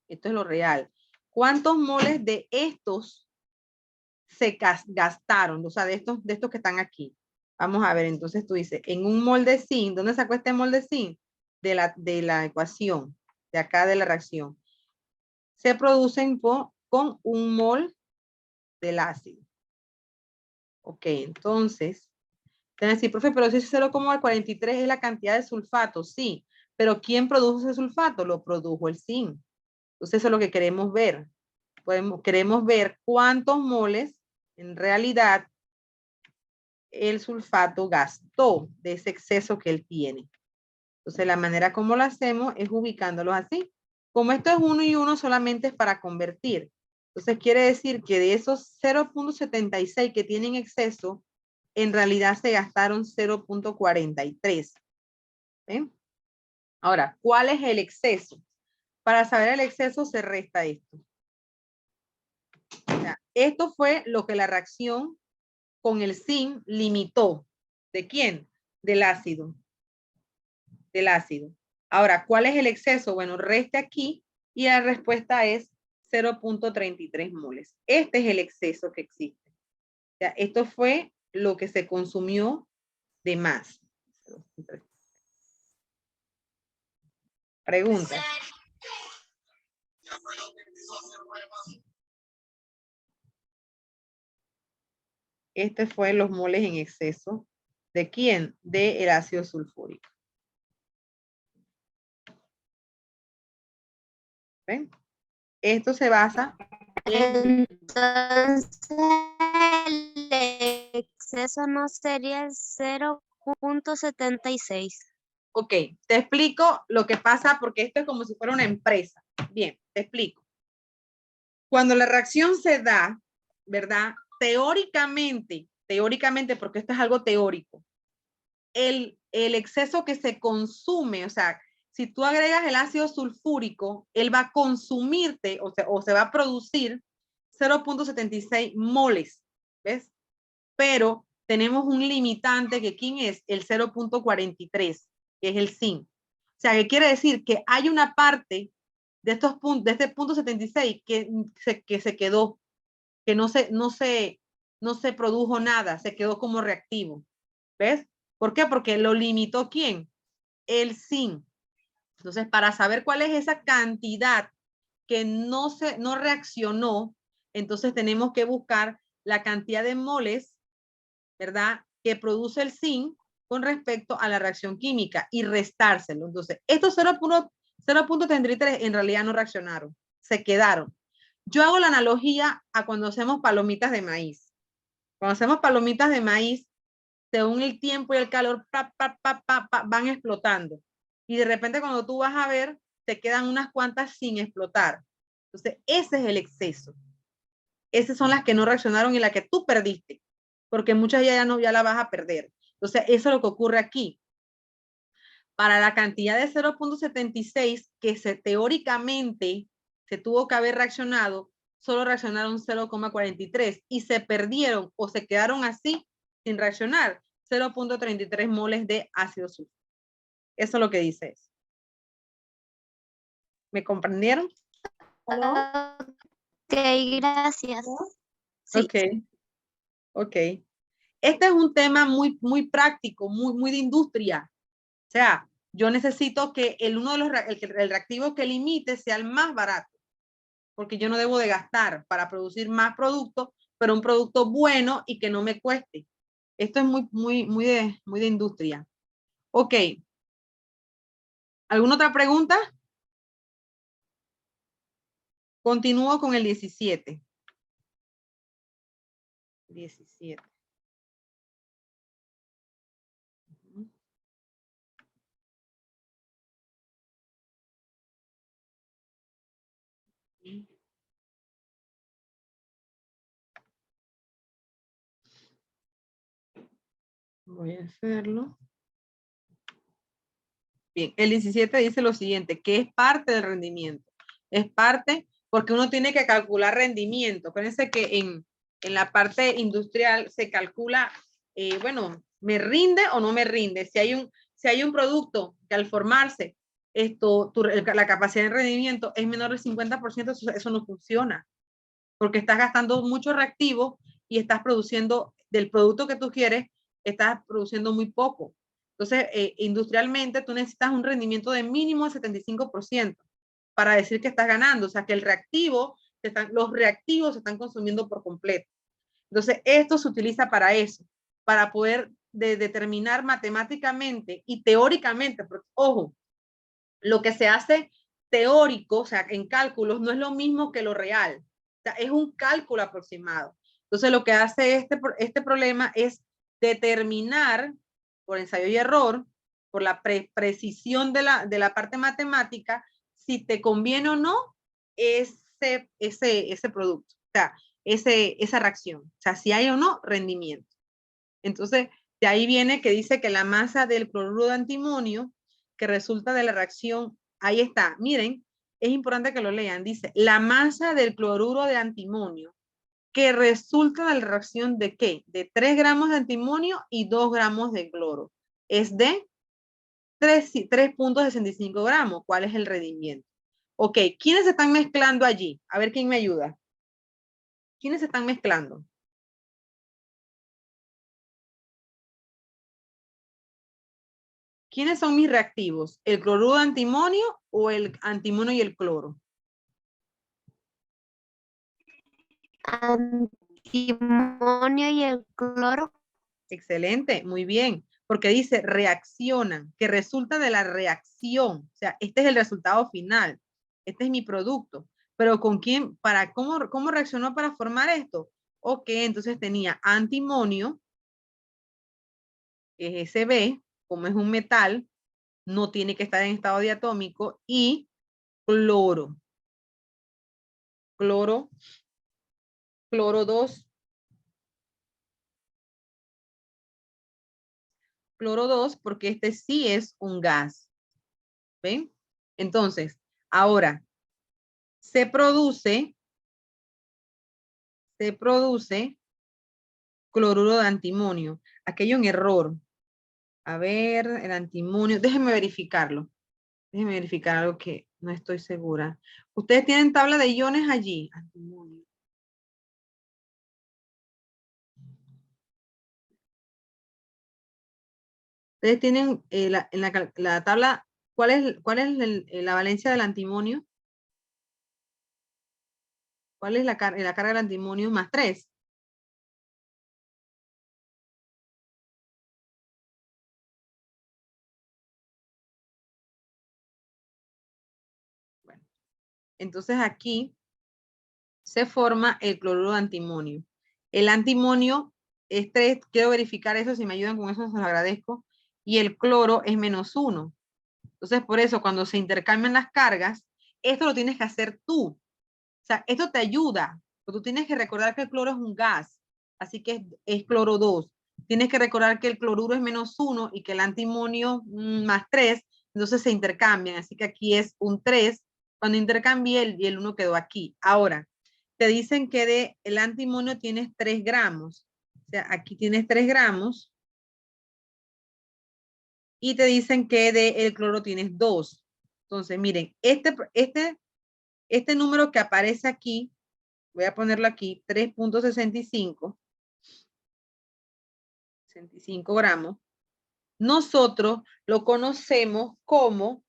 [SPEAKER 1] Esto es lo real. ¿Cuántos moles de estos se gastaron? O sea, de estos que están aquí. Vamos a ver, entonces tú dices, en un mol de zinc, ¿dónde sacó este mol de zinc? De la ecuación, de acá de la reacción. Se producen con un mol del ácido. Ok, entonces, te van a decir, profe, pero si es 0,43 es la cantidad de sulfato, sí, pero ¿quién produjo ese sulfato? Lo produjo el zinc. Entonces eso es lo que queremos ver. Queremos ver cuántos moles en realidad el sulfato gastó de ese exceso que él tiene. Entonces la manera como lo hacemos es ubicándolos así. Como esto es 1 y 1 solamente es para convertir. Entonces quiere decir que de esos 0,76 que tienen exceso, en realidad se gastaron 0,43. ¿Ven? Ahora, ¿cuál es el exceso? Para saber el exceso se resta esto. O sea, esto fue lo que la reacción con el zinc limitó. ¿De quién? Del ácido. Del ácido. Ahora, ¿cuál es el exceso? Bueno, reste aquí y la respuesta es 0,33 moles. Este es el exceso que existe. O sea, esto fue lo que se consumió de más. Pregunta. Este fue los moles en exceso. ¿De quién? Del ácido sulfúrico. ¿Ven? Esto se basa en...
[SPEAKER 5] Entonces, el exceso no sería el 0,76.
[SPEAKER 1] Ok, te explico lo que pasa porque esto es como si fuera una empresa. Bien, te explico. Cuando la reacción se da, ¿verdad? Teóricamente, porque esto es algo teórico, el exceso que se consume, o sea, si tú agregas el ácido sulfúrico, él va a consumirte, o se va a producir 0,76 moles, ¿ves? Pero tenemos un limitante que ¿quién es? El 0,43, que es el zinc. O sea, que quiere decir que hay una parte de estos puntos, de este punto 76 que se quedó, que no se produjo nada, se quedó como reactivo. ¿Ves? ¿Por qué? Porque lo limitó ¿quién? El zinc. Entonces, para saber cuál es esa cantidad que no reaccionó, entonces tenemos que buscar la cantidad de moles, ¿verdad?, que produce el zinc con respecto a la reacción química y restárselo. Entonces, estos 0.33 en realidad no reaccionaron, se quedaron. Yo hago la analogía a cuando hacemos palomitas de maíz. Cuando hacemos palomitas de maíz, según el tiempo y el calor, van explotando. Y de repente cuando tú vas a ver, te quedan unas cuantas sin explotar. Entonces, ese es el exceso. Esas son las que no reaccionaron y las que tú perdiste, porque muchas ya la vas a perder. Entonces, eso es lo que ocurre aquí. Para la cantidad de 0.76 que teóricamente se tuvo que haber reaccionado, solo reaccionaron 0.43 y se perdieron o se quedaron así sin reaccionar 0.33 moles de ácido sulfúrico. Eso es lo que dice eso. ¿Me comprendieron?
[SPEAKER 5] Ok, gracias. Sí.
[SPEAKER 1] Ok. Este es un tema muy práctico, muy de industria. O sea, yo necesito que el reactivo que limite sea el más barato, porque yo no debo de gastar para producir más productos, pero un producto bueno y que no me cueste. Esto es muy de industria. Ok. ¿Alguna otra pregunta? Continúo con el 17. 17. Voy a hacerlo. Bien, el 17 dice lo siguiente, que es parte del rendimiento. Es parte porque uno tiene que calcular rendimiento. Acuérdense que en la parte industrial se calcula, bueno, ¿me rinde o no me rinde? Si hay un producto que al formarse, la capacidad de rendimiento es menor del 50%, eso no funciona. Porque estás gastando mucho reactivo y estás produciendo del producto que tú quieres, estás produciendo muy poco. Entonces, industrialmente tú necesitas un rendimiento de mínimo de 75% para decir que estás ganando. O sea, que los reactivos se están consumiendo por completo. Entonces, esto se utiliza para eso, para poder determinar matemáticamente y teóricamente, porque, ojo, lo que se hace teórico, o sea, en cálculos, no es lo mismo que lo real. O sea, es un cálculo aproximado. Entonces, lo que hace este problema es determinar, por ensayo y error, por la precisión de la parte matemática, si te conviene o no ese producto, o sea, esa reacción. O sea, si hay o no rendimiento. Entonces, de ahí viene que dice que la masa del cloruro de antimonio que resulta de la reacción, ahí está, miren, es importante que lo lean, dice, la masa del cloruro de antimonio que resulta de la reacción de ¿qué? De 3 gramos de antimonio y 2 gramos de cloro. Es de 3.65 gramos. ¿Cuál es el rendimiento? Ok, ¿quiénes se están mezclando allí? A ver quién me ayuda. ¿Quiénes se están mezclando? ¿Quiénes son mis reactivos? ¿El cloruro de antimonio o el antimonio y el cloro?
[SPEAKER 5] Antimonio y el cloro.
[SPEAKER 1] Excelente, muy bien. Porque dice reaccionan, que resulta de la reacción. O sea, este es el resultado final. Este es mi producto. Pero ¿con quién? ¿Cómo reaccionó para formar esto? Ok, entonces tenía antimonio, que es Sb, como es un metal, no tiene que estar en estado diatómico, y cloro. Cloro 2. Cloro 2, porque este sí es un gas. ¿Ven? Entonces, ahora, se produce cloruro de antimonio. Aquí hay un error. A ver, el antimonio. Déjenme verificarlo. Déjenme verificar algo que no estoy segura. ¿Ustedes tienen tabla de iones allí? Antimonio. Ustedes tienen en la tabla, ¿cuál es la valencia del antimonio? ¿Cuál es la carga del antimonio? Más 3. Entonces aquí se forma el cloruro de antimonio. El antimonio es 3, quiero verificar eso, si me ayudan con eso se los agradezco, y el cloro es -1. Entonces por eso cuando se intercambian las cargas, esto lo tienes que hacer tú. O sea, esto te ayuda, pero tú tienes que recordar que el cloro es un gas, así que es cloro 2. Tienes que recordar que el cloruro es -1 y que el antimonio +3, entonces se intercambian, así que aquí es un 3, cuando intercambié y el 1 quedó aquí. Ahora, te dicen que el antimonio tienes 3 gramos, o sea, aquí tienes 3 gramos, y te dicen que el cloro tienes 2. Entonces, miren, este número que aparece aquí, voy a ponerlo aquí, 3.65, 65 gramos, nosotros lo conocemos como,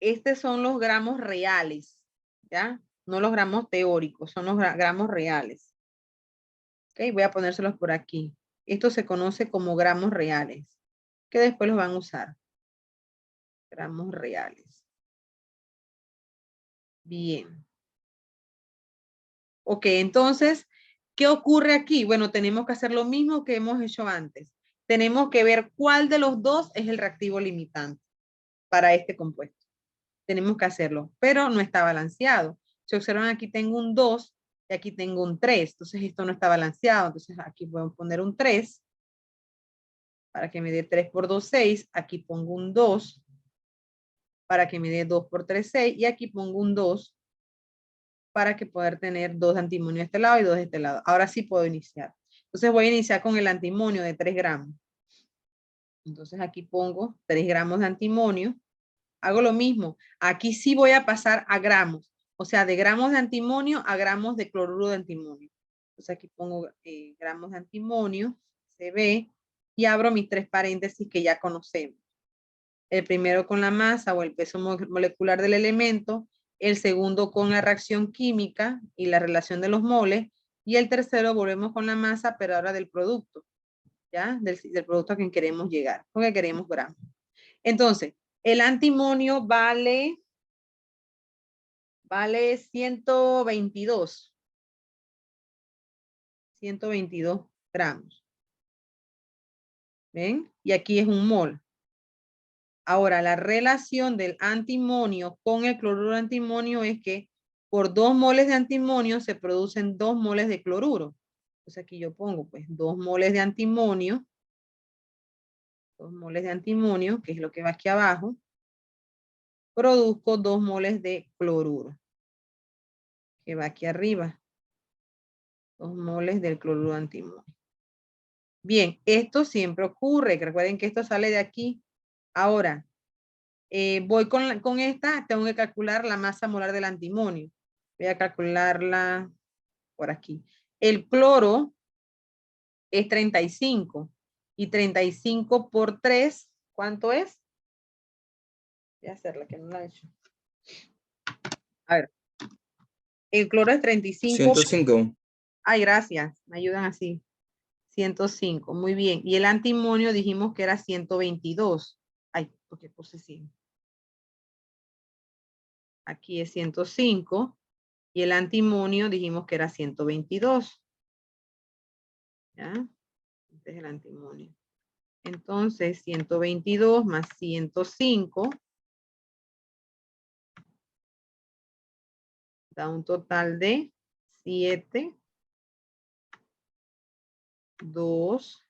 [SPEAKER 1] estos son los gramos reales, ¿ya? No los gramos teóricos, son los gramos reales. Ok, voy a ponérselos por aquí. Esto se conoce como gramos reales, que después los van a usar. Gramos reales. Bien. Ok, entonces, ¿qué ocurre aquí? Bueno, tenemos que hacer lo mismo que hemos hecho antes. Tenemos que ver cuál de los dos es el reactivo limitante para este compuesto. Tenemos que hacerlo, pero no está balanceado. Si observan, aquí tengo un 2 y aquí tengo un 3. Entonces, esto no está balanceado. Entonces, aquí voy a poner un 3 para que me dé 3 por 2, 6. Aquí pongo un 2 para que me dé 2 por 3, 6. Y aquí pongo un 2 para que poder tener 2 de antimonio de este lado y 2 de este lado. Ahora sí puedo iniciar. Entonces voy a iniciar con el antimonio de 3 gramos. Entonces aquí pongo 3 gramos de antimonio. Hago lo mismo. Aquí sí voy a pasar a gramos. O sea, de gramos de antimonio a gramos de cloruro de antimonio. Entonces aquí pongo gramos de antimonio, CB, y abro mis 3 paréntesis que ya conocemos. El primero con la masa o el peso molecular del elemento, el segundo con la reacción química y la relación de los moles, y el tercero volvemos con la masa, pero ahora del producto, ¿ya? Del producto a quien queremos llegar, porque queremos gramos. Entonces, el antimonio vale 122 gramos. ¿Ven? Y aquí es un mol. Ahora, la relación del antimonio con el cloruro de antimonio es que por 2 moles de antimonio se producen 2 moles de cloruro. Entonces aquí yo pongo pues 2 moles de antimonio, 2 moles de antimonio, que es lo que va aquí abajo, produzco 2 moles de cloruro, que va aquí arriba, 2 moles del cloruro de antimonio. Bien, esto siempre ocurre, recuerden que esto sale de aquí. Ahora, voy con esta, tengo que calcular la masa molar del antimonio. Voy a calcularla por aquí. El cloro es 35. Y 35 por 3, ¿cuánto es? Voy a hacerla, que no la he hecho. A ver. El cloro es 35.
[SPEAKER 3] 105.
[SPEAKER 1] Ay, gracias. Me ayudan así. 105. Muy bien. Y el antimonio dijimos que era 122. Ay, porque puse 100. Aquí es 105. Y el antimonio dijimos que era 122. ¿Ya? Este es el antimonio. Entonces, 122 más 105 da un total de 7, 2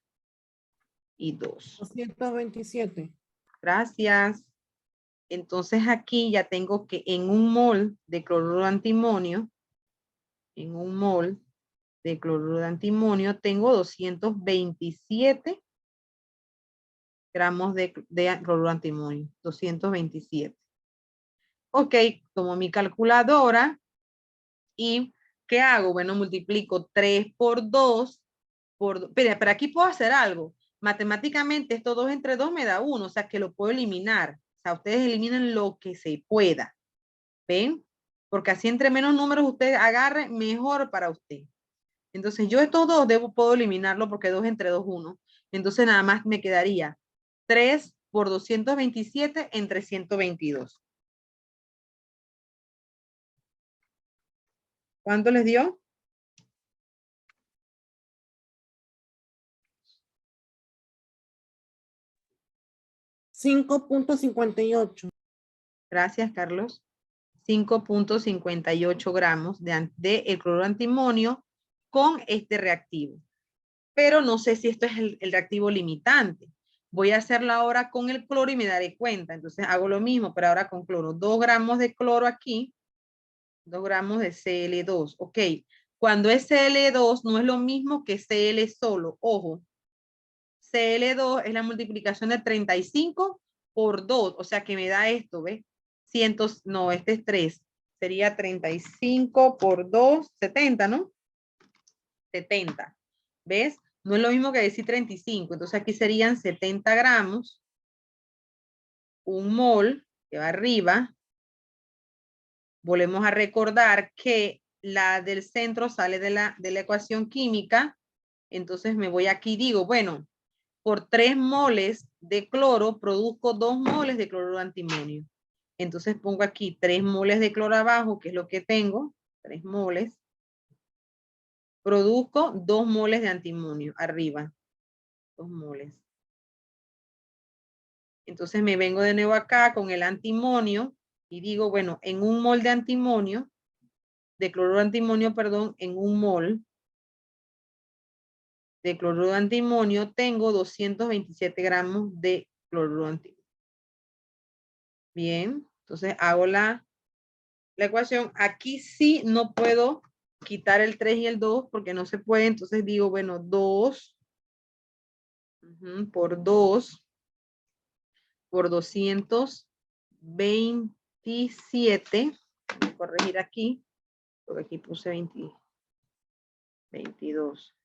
[SPEAKER 1] y 2.
[SPEAKER 6] 227.
[SPEAKER 1] Gracias. Entonces aquí ya tengo que en un mol de cloruro de antimonio, en un mol de cloruro de antimonio, tengo 227 gramos de cloruro de antimonio. 227. Ok, tomo mi calculadora y ¿qué hago? Bueno, multiplico 3 por 2 pero aquí puedo hacer algo. Matemáticamente, esto 2 entre 2 me da 1, o sea que lo puedo eliminar. O sea, ustedes eliminan lo que se pueda. ¿Ven? Porque así entre menos números usted agarre, mejor para usted. Entonces, yo estos dos puedo eliminarlo porque 2 entre 2, 1. Entonces, nada más me quedaría 3 por 227 entre 122. ¿Cuánto les dio?
[SPEAKER 6] 5.58.
[SPEAKER 1] Gracias, Carlos. 5.58 gramos de el cloruro antimonio con este reactivo. Pero no sé si esto es el reactivo limitante. Voy a hacerlo ahora con el cloro y me daré cuenta. Entonces hago lo mismo, pero ahora con cloro. 2 gramos de cloro aquí. 2 gramos de Cl2. Ok. Cuando es Cl2 no es lo mismo que Cl solo. Ojo. Cl2 es la multiplicación de 35 por 2. O sea que me da esto, ¿ves? No, este es 3. Sería 35 por 2, 70, ¿no? 70. ¿Ves? No es lo mismo que decir 35. Entonces aquí serían 70 gramos. Un mol que va arriba. Volvemos a recordar que la del centro sale de la ecuación química. Entonces me voy aquí y digo, bueno, por 3 moles de cloro produzco 2 moles de cloruro antimonio. Entonces pongo aquí 3 moles de cloro abajo, que es lo que tengo. 3 moles. Produzco 2 moles de antimonio arriba. 2 moles. Entonces me vengo de nuevo acá con el antimonio y digo, bueno, en un mol de antimonio, de cloruro antimonio, perdón, en un mol de cloruro de antimonio tengo 227 gramos de cloruro antimonio. Bien, entonces hago la ecuación. Aquí sí no puedo quitar el 3 y el 2 porque no se puede. Entonces digo, bueno, 2 por 2 por 227. Voy a corregir aquí, porque aquí puse 22.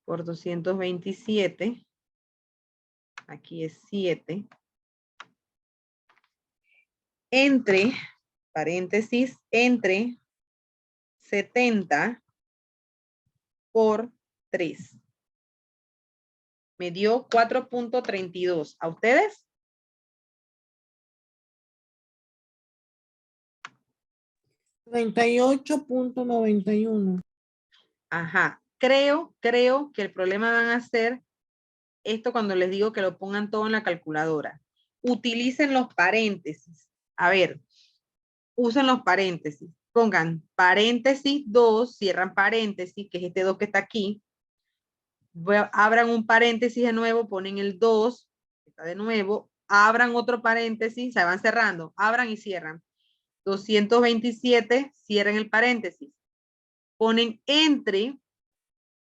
[SPEAKER 1] Por 227. Aquí es 7. Entre, paréntesis, entre 70 por 3. Me dio 4.32. ¿A ustedes?
[SPEAKER 6] $38.91.
[SPEAKER 1] Ajá. Creo que el problema van a ser esto cuando les digo que lo pongan todo en la calculadora. Utilicen los paréntesis. A ver, usen los paréntesis. Pongan paréntesis 2, cierran paréntesis, que es este 2 que está aquí. Abran un paréntesis de nuevo, ponen el 2, que está de nuevo. Abran otro paréntesis, se van cerrando. Abran y cierran. 227, cierren el paréntesis. Ponen entre.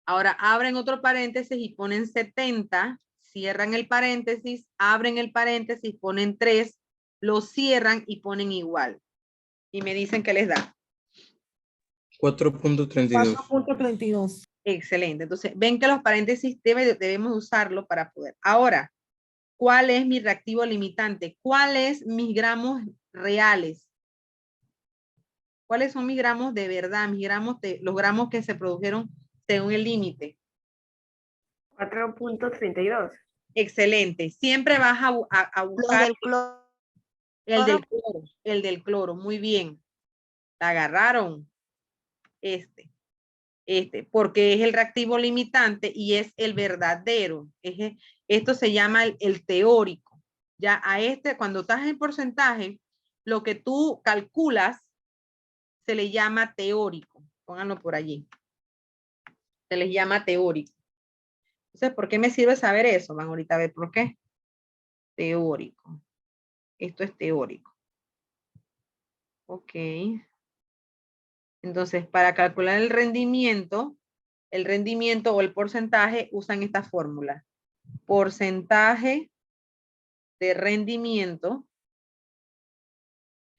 [SPEAKER 1] Ahora abren otro paréntesis y ponen 70, cierran el paréntesis, abren el paréntesis, ponen 3, lo cierran y ponen igual. Y me dicen que les da.
[SPEAKER 3] 4.32.
[SPEAKER 6] 4.32.
[SPEAKER 1] Excelente. Entonces, ven que los paréntesis debemos usarlo para poder. Ahora, ¿cuál es mi reactivo limitante? ¿Cuáles mis gramos reales? ¿Cuáles son mis gramos de verdad? Los gramos que se produjeron según el límite.
[SPEAKER 4] 4.32.
[SPEAKER 1] Excelente. Siempre vas a
[SPEAKER 5] Los
[SPEAKER 1] buscar
[SPEAKER 5] del cloro.
[SPEAKER 1] el del cloro. Muy bien. La agarraron. Porque es el reactivo limitante y es el verdadero. Esto se llama el teórico. Ya a cuando estás en porcentaje, lo que tú calculas se le llama teórico. Pónganlo por allí. Se les llama teórico. Entonces, ¿por qué me sirve saber eso? Van ahorita a ver por qué. Teórico. Esto es teórico. Ok. Entonces, para calcular el rendimiento o el porcentaje, usan esta fórmula. Porcentaje de rendimiento.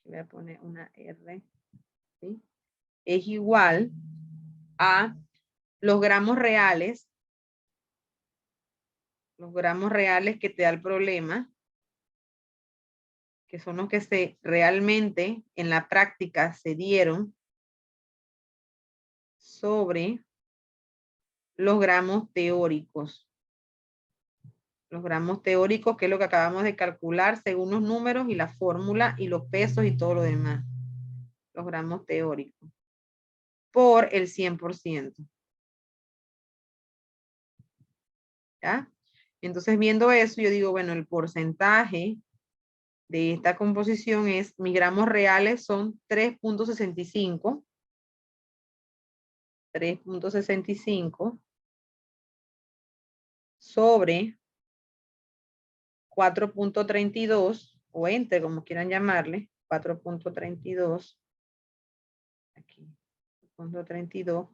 [SPEAKER 1] Voy a poner una R. ¿Sí? Es igual a los gramos reales. Los gramos reales que te da el problema. Que son los que realmente en la práctica se dieron. Sobre los gramos teóricos. Los gramos teóricos, que es lo que acabamos de calcular según los números y la fórmula y los pesos y todo lo demás. Los gramos teóricos. por el 100%. ¿Ya? Entonces, viendo eso, yo digo, bueno, el porcentaje de esta composición es, mis gramos reales son 3.65. 3.65 sobre 4.32 o entre, como quieran llamarle, 4.32, aquí, 4.32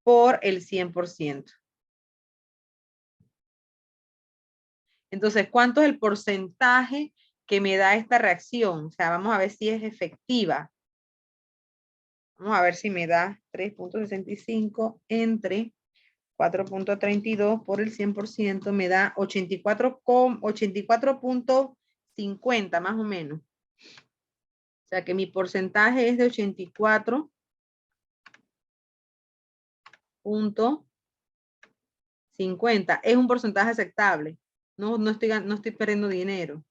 [SPEAKER 1] por el 100%. Entonces, ¿cuánto es el porcentaje que me da esta reacción? O sea, vamos a ver si es efectiva. Vamos a ver si me da 3.65 entre 4.32 por el 100% me da 84.50 más o menos. O sea que mi porcentaje es de 84.50. Es un porcentaje aceptable. No estoy perdiendo dinero.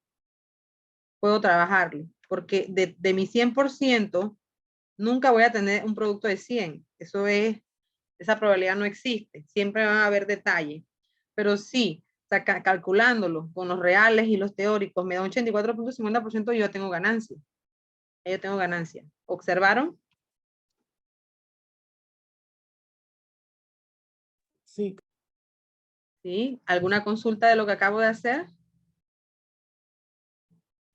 [SPEAKER 1] Puedo trabajarlo. Porque de mi 100% nunca voy a tener un producto de 100. Esa probabilidad no existe. Siempre van a haber detalles. Pero sí, calculándolo con los reales y los teóricos, me da un 84.50%, yo tengo ganancia. Yo tengo ganancia. ¿Observaron?
[SPEAKER 6] Sí.
[SPEAKER 1] ¿Sí? ¿Alguna consulta de lo que acabo de hacer?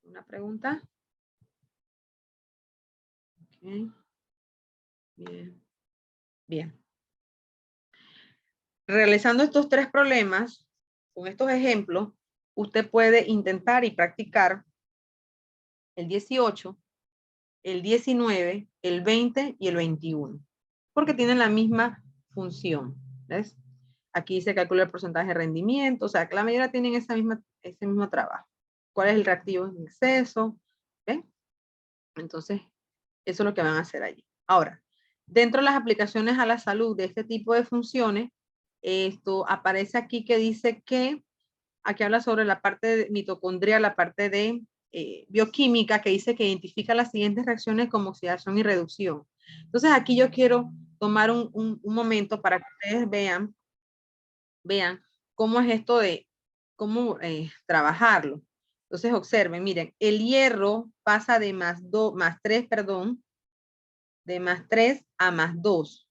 [SPEAKER 1] ¿Una pregunta? Okay. Bien. Bien. Realizando estos tres problemas, con estos ejemplos, usted puede intentar y practicar el 18, el 19, el 20 y el 21, porque tienen la misma función. ¿Ves? Aquí se calcula el porcentaje de rendimiento, o sea, que la mayoría tienen ese mismo trabajo. ¿Cuál es el reactivo en exceso? ¿Ven? Entonces, eso es lo que van a hacer allí. Ahora, dentro de las aplicaciones a la salud de este tipo de funciones, esto aparece aquí que dice que, aquí habla sobre la parte de mitocondria, la parte de bioquímica, que dice que identifica las siguientes reacciones como oxidación y reducción. Entonces, aquí yo quiero tomar un momento para que ustedes vean cómo es esto de cómo trabajarlo. Entonces, observen, miren, el hierro pasa de más 3, perdón, de más 3 a más 2.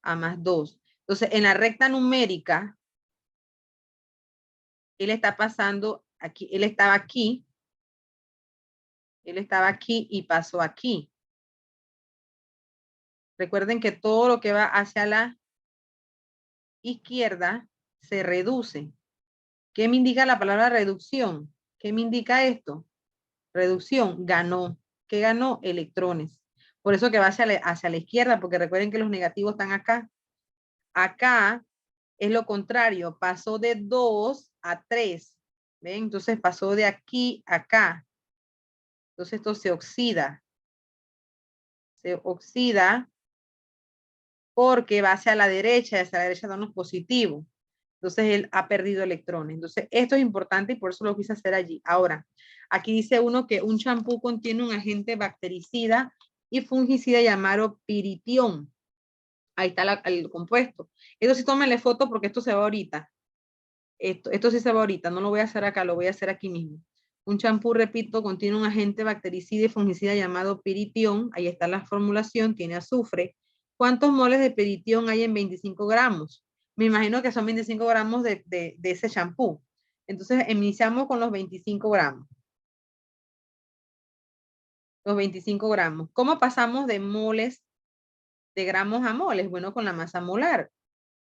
[SPEAKER 1] A más 2. Entonces, en la recta numérica, él está pasando aquí, él estaba aquí y pasó aquí. Recuerden que todo lo que va hacia la izquierda se reduce. ¿Qué me indica la palabra reducción? ¿Qué me indica esto? Reducción, ganó. ¿Qué ganó? Electrones. Por eso que va hacia la izquierda, porque recuerden que los negativos están acá. Acá es lo contrario, pasó de 2 a 3. ¿Ven? Entonces pasó de aquí a acá. Entonces esto se oxida. Se oxida porque va hacia la derecha da unos positivos. Entonces él ha perdido electrones. Entonces esto es importante y por eso lo quise hacer allí. Ahora, aquí dice uno que un champú contiene un agente bactericida y fungicida llamado piritión. Ahí está el compuesto. Esto sí tómenle foto porque esto se va ahorita. Esto sí se va ahorita. No lo voy a hacer acá, lo voy a hacer aquí mismo. Un champú, repito, contiene un agente bactericida y fungicida llamado piritión. Ahí está la formulación, tiene azufre. ¿Cuántos moles de piritión hay en 25 gramos? Me imagino que son 25 gramos de ese champú. Entonces, iniciamos con los 25 gramos. Los 25 gramos. ¿Cómo pasamos de moles, de gramos a moles? Bueno, con la masa molar.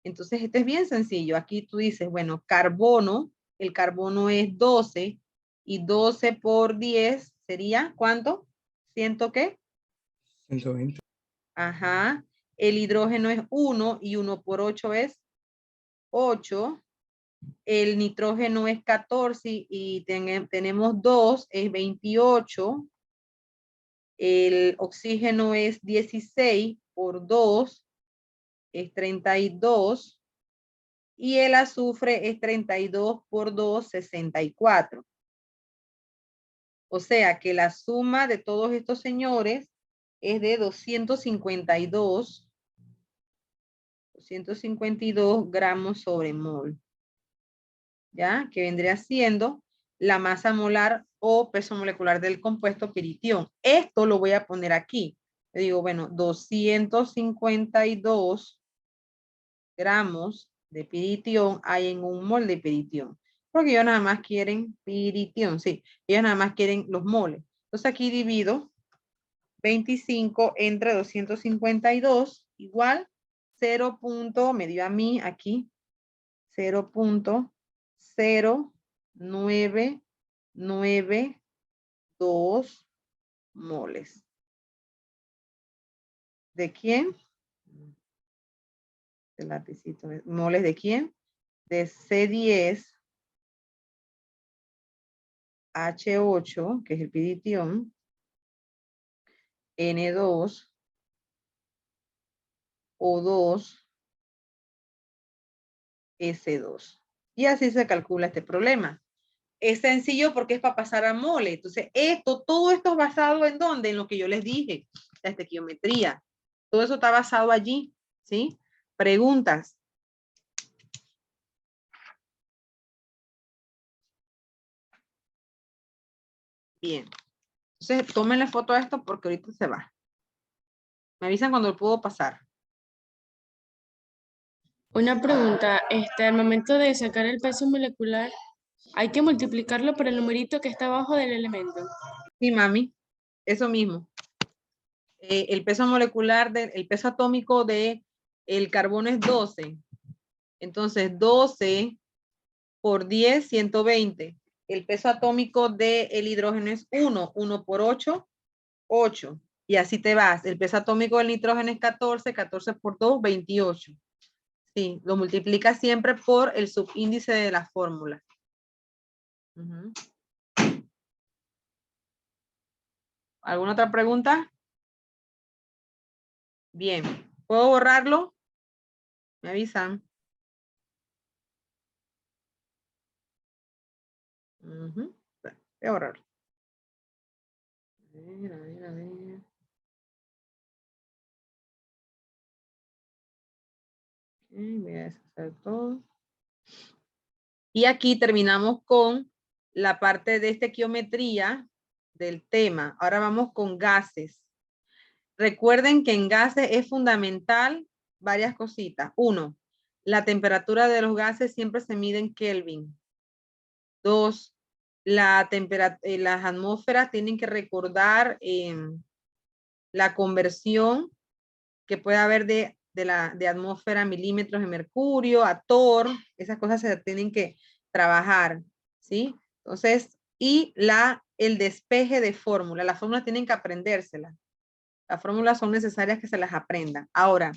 [SPEAKER 1] Entonces, esto es bien sencillo. Aquí tú dices, bueno, carbono, el carbono es 12 y 12 por 10 sería, ¿cuánto? ¿100 qué?
[SPEAKER 3] 120.
[SPEAKER 1] Ajá. El hidrógeno es 1 y 1 por 8 es 8. El nitrógeno es 14 y tenemos 2, es 28. El oxígeno es 16 por 2, es 32. Y el azufre es 32 por 2, 64. O sea que la suma de todos estos señores es de 252 gramos sobre mol. ¿Ya? Que vendría siendo la masa molar o peso molecular del compuesto piritión. Esto lo voy a poner aquí. Le digo, bueno, 252 gramos de piritión hay en un mol de piritión. Porque ellos nada más quieren piritión, sí. Ellos nada más quieren los moles. Entonces aquí divido 25 entre 252 igual 0. Me dio a mí aquí 0.0992 moles. ¿De quién? El lapicito. ¿Moles de quién? De C10H8, que es el piritión, N2, O2, S2. Y así se calcula este problema. Es sencillo porque es para pasar a mole. Entonces, todo esto es basado en ¿dónde? En lo que yo les dije, la estequiometría. Todo eso está basado allí, ¿sí? Preguntas. Bien. Entonces, tomen la foto a esto porque ahorita se va. Me avisan cuando lo puedo pasar.
[SPEAKER 2] Una pregunta, al momento de sacar el peso molecular, hay que multiplicarlo por el numerito que está abajo del elemento.
[SPEAKER 1] Sí, mami. Eso mismo. El peso molecular, el peso atómico de el carbono es 12. Entonces, 12 por 10, 120. El peso atómico del hidrógeno es 1. 1 por 8, 8. Y así te vas. El peso atómico del nitrógeno es 14. 14 por 2, 28. Sí, lo multiplica siempre por el subíndice de la fórmula. ¿Alguna otra pregunta? Bien. ¿Puedo borrarlo? Me avisan. Voy a borrarlo. A ver. Voy a deshacer todo. Y aquí terminamos con la parte de estequiometría del tema. Ahora vamos con gases. Recuerden que en gases es fundamental varias cositas. 1, la temperatura de los gases siempre se mide en Kelvin. 2, las atmósferas tienen que recordar la conversión que puede haber de atmósfera a milímetros de mercurio, a torr, esas cosas se tienen que trabajar, ¿sí? Entonces, y el despeje de fórmula, las fórmulas tienen que aprendérselas. Las fórmulas son necesarias que se las aprendan. Ahora,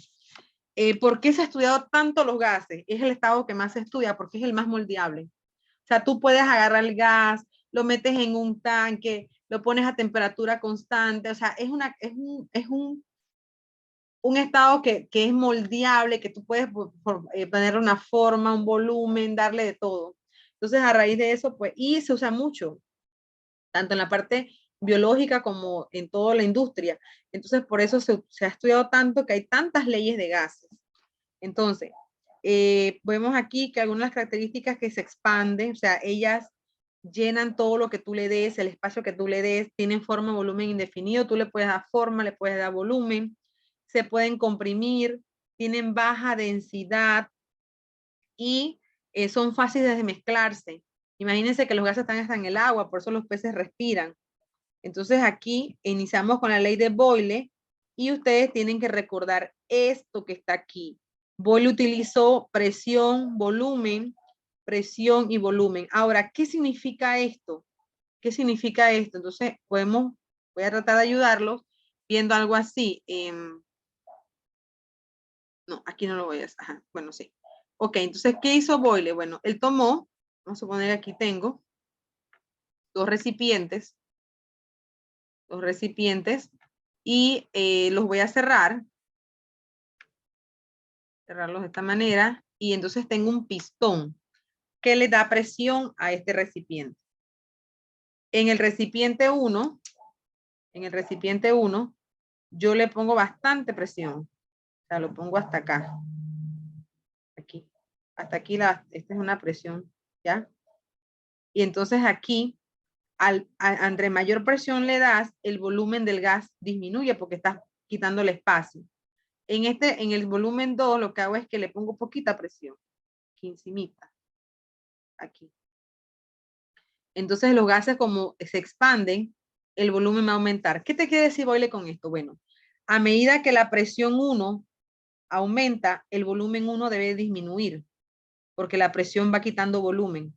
[SPEAKER 1] ¿por qué se ha estudiado tanto los gases? Es el estado que más se estudia porque es el más moldeable. O sea, tú puedes agarrar el gas, lo metes en un tanque, lo pones a temperatura constante, o sea, es un estado que es moldeable, que tú puedes poner una forma, un volumen, darle de todo. Entonces, a raíz de eso, pues, y se usa mucho, tanto en la parte biológica como en toda la industria. Entonces, por eso se ha estudiado tanto que hay tantas leyes de gases. Entonces, vemos aquí que algunas características que se expanden, o sea, ellas llenan todo lo que tú le des, el espacio que tú le des, tienen forma, volumen indefinido, tú le puedes dar forma, le puedes dar volumen, se pueden comprimir, tienen baja densidad y son fáciles de mezclarse. Imagínense que los gases están hasta en el agua, por eso los peces respiran. Entonces aquí iniciamos con la ley de Boyle y ustedes tienen que recordar esto que está aquí. Boyle utilizó presión, volumen, presión y volumen. Ahora, ¿qué significa esto? ¿Qué significa esto? Entonces, voy a tratar de ayudarlos viendo algo así. No, aquí no lo voy a hacer. Ajá, bueno, sí. Ok, entonces, ¿qué hizo Boyle? Bueno, él tomó, vamos a poner aquí tengo, dos recipientes y los voy a cerrarlos de esta manera, y entonces tengo un pistón que le da presión a este recipiente. En el recipiente 1, yo le pongo bastante presión. O sea, lo pongo hasta acá. Aquí. Hasta aquí, esta es una presión, ¿ya? Y entonces aquí, entre mayor presión le das, el volumen del gas disminuye porque estás quitando el espacio. En el volumen 2, lo que hago es que le pongo poquita presión. Aquí encimita. Aquí. Entonces los gases como se expanden, el volumen va a aumentar. ¿Qué te quiere decir Boyle con esto? Bueno, a medida que la presión 1 aumenta, el volumen 1 debe disminuir, porque la presión va quitando volumen.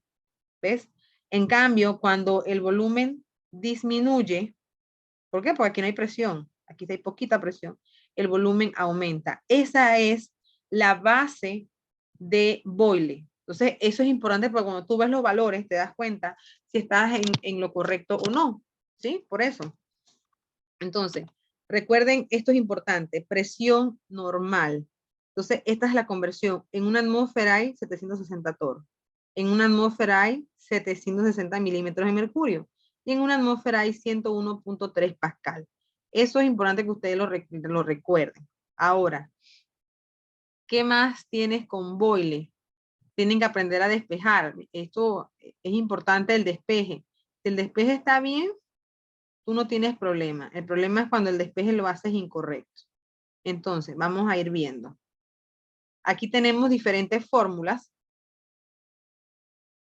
[SPEAKER 1] ¿Ves? En cambio, cuando el volumen disminuye, ¿por qué? Porque aquí no hay presión, aquí hay poquita presión, el volumen aumenta. Esa es la base de Boyle. Entonces, eso es importante porque cuando tú ves los valores, te das cuenta si estás en lo correcto o no. ¿Sí? Por eso. Entonces, recuerden, esto es importante, presión normal. Entonces, esta es la conversión. En una atmósfera hay 760 torr. En una atmósfera hay 760 milímetros de mercurio. Y en una atmósfera hay 101.3 pascal. Eso es importante que ustedes lo recuerden. Ahora, ¿qué más tienes con Boyle? Tienen que aprender a despejar. Esto es importante, el despeje. Si el despeje está bien, tú no tienes problema. El problema es cuando el despeje lo haces incorrecto. Entonces, vamos a ir viendo. Aquí tenemos diferentes fórmulas,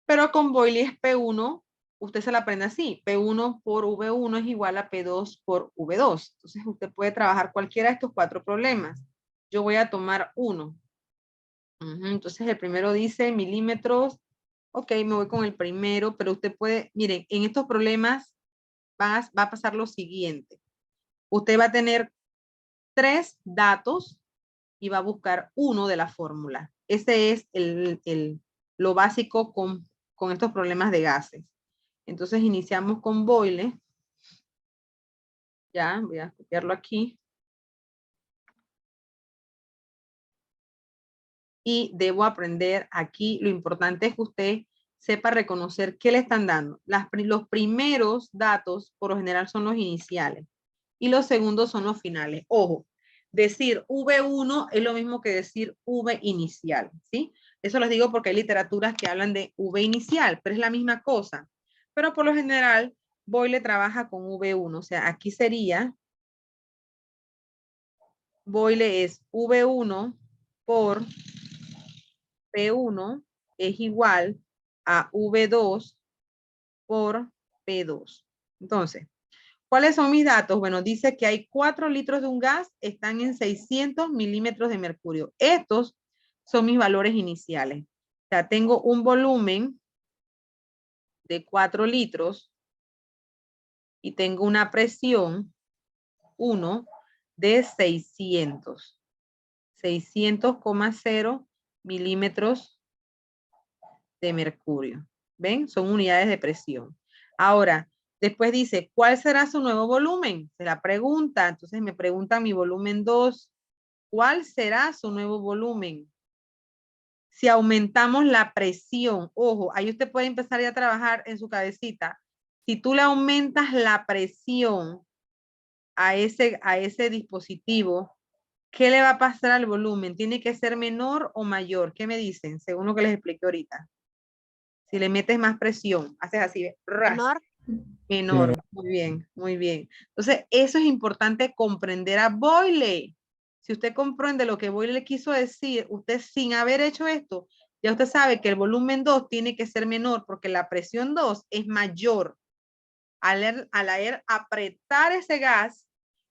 [SPEAKER 1] pero con Boyle es P1, usted se la aprende así. P1 por V1 es igual a P2 por V2. Entonces, usted puede trabajar cualquiera de estos 4 problemas. Yo voy a tomar uno. Entonces, el primero dice milímetros. Ok, me voy con el primero, pero usted puede, miren, en estos problemas va a pasar lo siguiente. Usted va a tener 3 datos y va a buscar uno de la fórmula. Ese es lo básico con estos problemas de gases. Entonces iniciamos con Boyle. Ya, voy a copiarlo aquí. Y debo aprender aquí, lo importante es que usted sepa reconocer qué le están dando. Los primeros datos, por lo general, son los iniciales. Y los segundos son los finales. Ojo, decir V1 es lo mismo que decir V inicial, ¿sí? Eso les digo porque hay literaturas que hablan de V inicial, pero es la misma cosa. Pero por lo general, Boyle trabaja con V1. O sea, aquí sería, Boyle es V1 por P1 es igual a V2 por P2. Entonces, ¿cuáles son mis datos? Bueno, dice que hay 4 litros de un gas, están en 600 milímetros de mercurio. Estos son mis valores iniciales. O sea, tengo un volumen de 4 litros y tengo una presión, 1, de 600. 600,0 milímetros de mercurio. ¿Ven? Son unidades de presión. Ahora, después dice, ¿cuál será su nuevo volumen? Se la pregunta. Entonces me pregunta mi volumen 2. ¿Cuál será su nuevo volumen? Si aumentamos la presión, ojo, ahí usted puede empezar ya a trabajar en su cabecita. Si tú le aumentas la presión a ese dispositivo, ¿qué le va a pasar al volumen? ¿Tiene que ser menor o mayor? ¿Qué me dicen? Según lo que les expliqué ahorita. Si le metes más presión, haces así,
[SPEAKER 5] Menor.
[SPEAKER 1] menor. Muy bien, muy bien. Entonces, eso es importante comprender a Boyle. Si usted comprende lo que Boyle le quiso decir, usted sin haber hecho esto, ya usted sabe que el volumen 2 tiene que ser menor porque la presión 2 es mayor. Al apretar ese gas,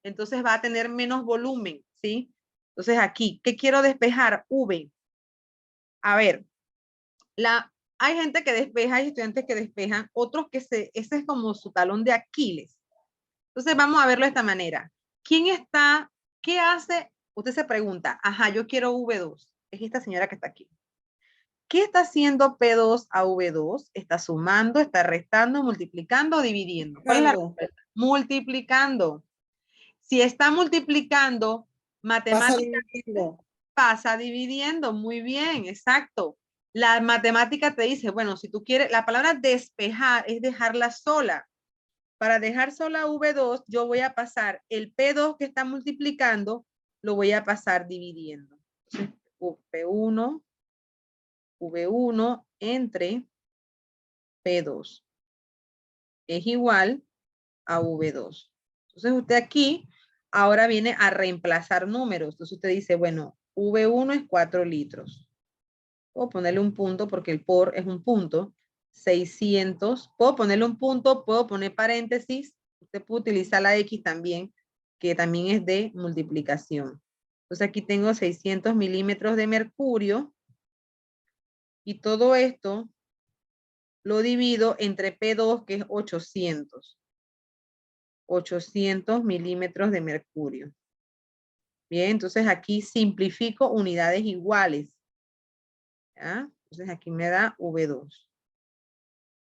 [SPEAKER 1] entonces va a tener menos volumen, ¿sí? Entonces aquí, ¿qué quiero despejar? V. A ver, hay gente que despeja, hay estudiantes que despejan, otros que ese es como su talón de Aquiles. Entonces vamos a verlo de esta manera. ¿Qué hace? Usted se pregunta, ajá, yo quiero V2. Es esta señora que está aquí. ¿Qué está haciendo P2 a V2? ¿Está sumando, está restando, multiplicando o dividiendo? ¿Cuál es la respuesta? Multiplicando. Si está multiplicando, matemáticamente pasa dividiendo. Muy bien, exacto. La matemática te dice, bueno, si tú quieres, la palabra despejar es dejarla sola. Para dejar sola V2, yo voy a pasar el P2 que está multiplicando, lo voy a pasar dividiendo. Entonces, V1 entre P2 es igual a V2. Entonces usted aquí ahora viene a reemplazar números. Entonces usted dice, bueno, V1 es 4 litros. Puedo ponerle un punto porque el por es un punto. 600. Puedo ponerle un punto, puedo poner paréntesis. Usted puede utilizar la X también, que también es de multiplicación. Entonces aquí tengo 600 milímetros de mercurio. Y todo esto lo divido entre P2, que es 800. 800 milímetros de mercurio. Bien, entonces aquí simplifico unidades iguales. ¿Ya? Entonces aquí me da V2.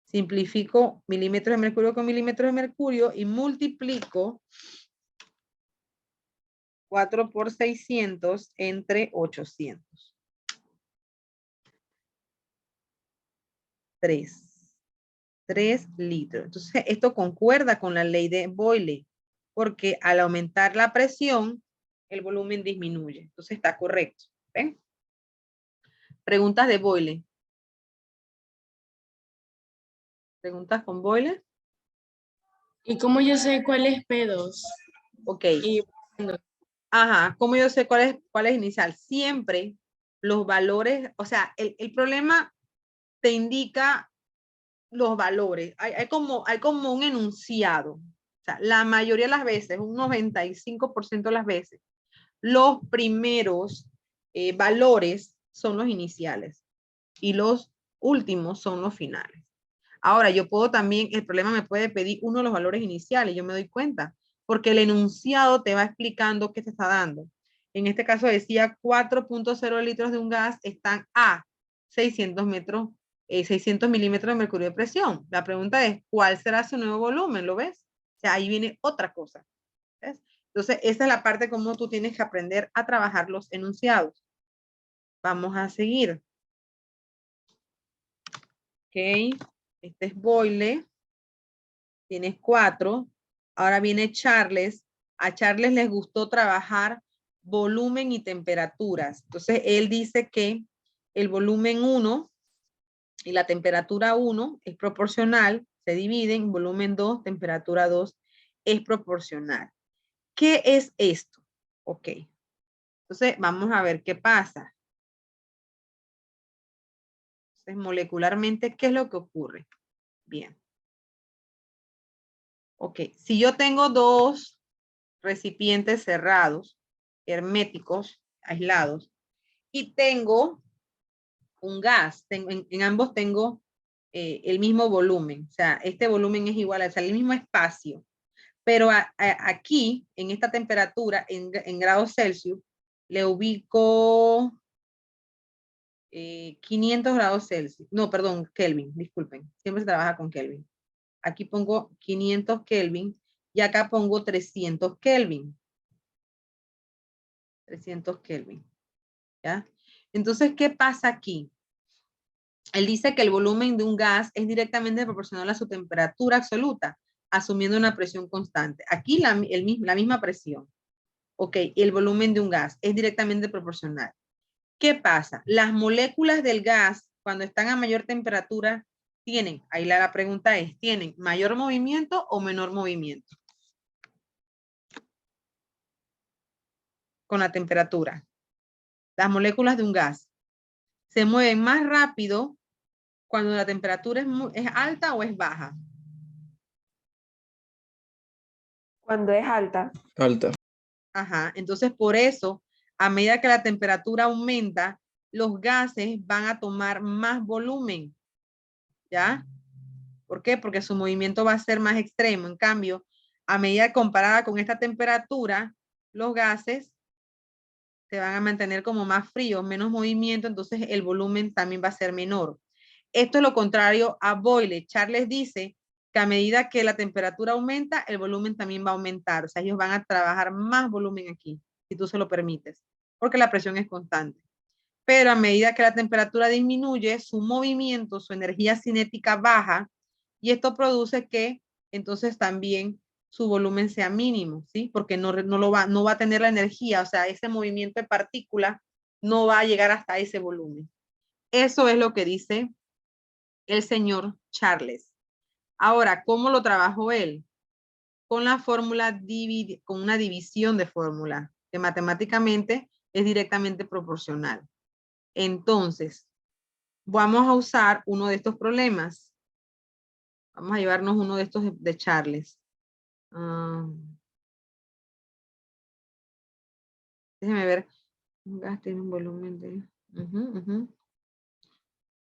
[SPEAKER 1] Simplifico milímetros de mercurio con milímetros de mercurio y multiplico 4 por 600 entre 800. 3 litros. Entonces esto concuerda con la ley de Boyle, porque al aumentar la presión, el volumen disminuye. Entonces está correcto. ¿Ven? Preguntas de Boyle. ¿Preguntas con Boyle?
[SPEAKER 2] ¿Y cómo yo sé cuál es P2?
[SPEAKER 1] Ok.
[SPEAKER 2] Y
[SPEAKER 1] Ajá, ¿cómo yo sé cuál es inicial? Siempre los valores, o sea, el problema te indica los valores. Hay como un enunciado. O sea, la mayoría de las veces, un 95% de las veces, los primeros valores son los iniciales y los últimos son los finales. Ahora, yo puedo también, el problema me puede pedir uno de los valores iniciales, yo me doy cuenta, porque el enunciado te va explicando qué se está dando. En este caso decía 4.0 litros de un gas están a 600 milímetros de mercurio de presión. La pregunta es, ¿cuál será su nuevo volumen? ¿Lo ves? O sea, ahí viene otra cosa. ¿Ves? Entonces, esa es la parte como tú tienes que aprender a trabajar los enunciados. Vamos a seguir. Ok. Este es Boyle. Tienes 4. Ahora viene Charles. A Charles les gustó trabajar volumen y temperaturas. Entonces, él dice que el volumen 1 y la temperatura 1 es proporcional, se dividen, volumen 2, temperatura 2 es proporcional. ¿Qué es esto? Ok. Entonces, vamos a ver qué pasa. Entonces, molecularmente, ¿qué es lo que ocurre? Bien. Ok, si yo tengo dos recipientes cerrados, herméticos, aislados, y tengo un gas, en ambos tengo el mismo volumen, o sea, este volumen es igual, o sea, el mismo espacio, pero aquí, en esta temperatura, en grados Celsius, le ubico 500 grados Celsius, no, perdón, Kelvin, disculpen, siempre se trabaja con Kelvin. Aquí pongo 500 Kelvin y acá pongo 300 Kelvin. 300 Kelvin, ¿ya? Entonces, ¿qué pasa aquí? Él dice que el volumen de un gas es directamente proporcional a su temperatura absoluta, asumiendo una presión constante. Aquí la misma presión. Ok, y el volumen de un gas es directamente proporcional. ¿Qué pasa? Las moléculas del gas, cuando están a mayor temperatura, tienen, ahí la pregunta es, ¿tienen mayor movimiento o menor movimiento? Con la temperatura. Las moléculas de un gas se mueven más rápido cuando la temperatura es alta o es baja.
[SPEAKER 4] Cuando es alta.
[SPEAKER 3] Alta.
[SPEAKER 1] Ajá, entonces por eso, a medida que la temperatura aumenta, los gases van a tomar más volumen, ¿ya? ¿Por qué? Porque su movimiento va a ser más extremo. En cambio, a medida comparada con esta temperatura, los gases se van a mantener como más fríos, menos movimiento, entonces el volumen también va a ser menor. Esto es lo contrario a Boyle. Charles dice que a medida que la temperatura aumenta, el volumen también va a aumentar. O sea, ellos van a trabajar más volumen aquí, si tú se lo permites, porque la presión es constante. Pero a medida que la temperatura disminuye, su movimiento, su energía cinética baja, y esto produce que entonces también su volumen sea mínimo, ¿sí? Porque no va a tener la energía, o sea, ese movimiento de partículas no va a llegar hasta ese volumen. Eso es lo que dice el señor Charles. Ahora, ¿cómo lo trabajó él? Con la fórmula, con una división de fórmula, que matemáticamente es directamente proporcional. Entonces, vamos a usar uno de estos problemas. Vamos a llevarnos uno de estos de Charles. Déjeme ver. Un gas tiene un volumen de...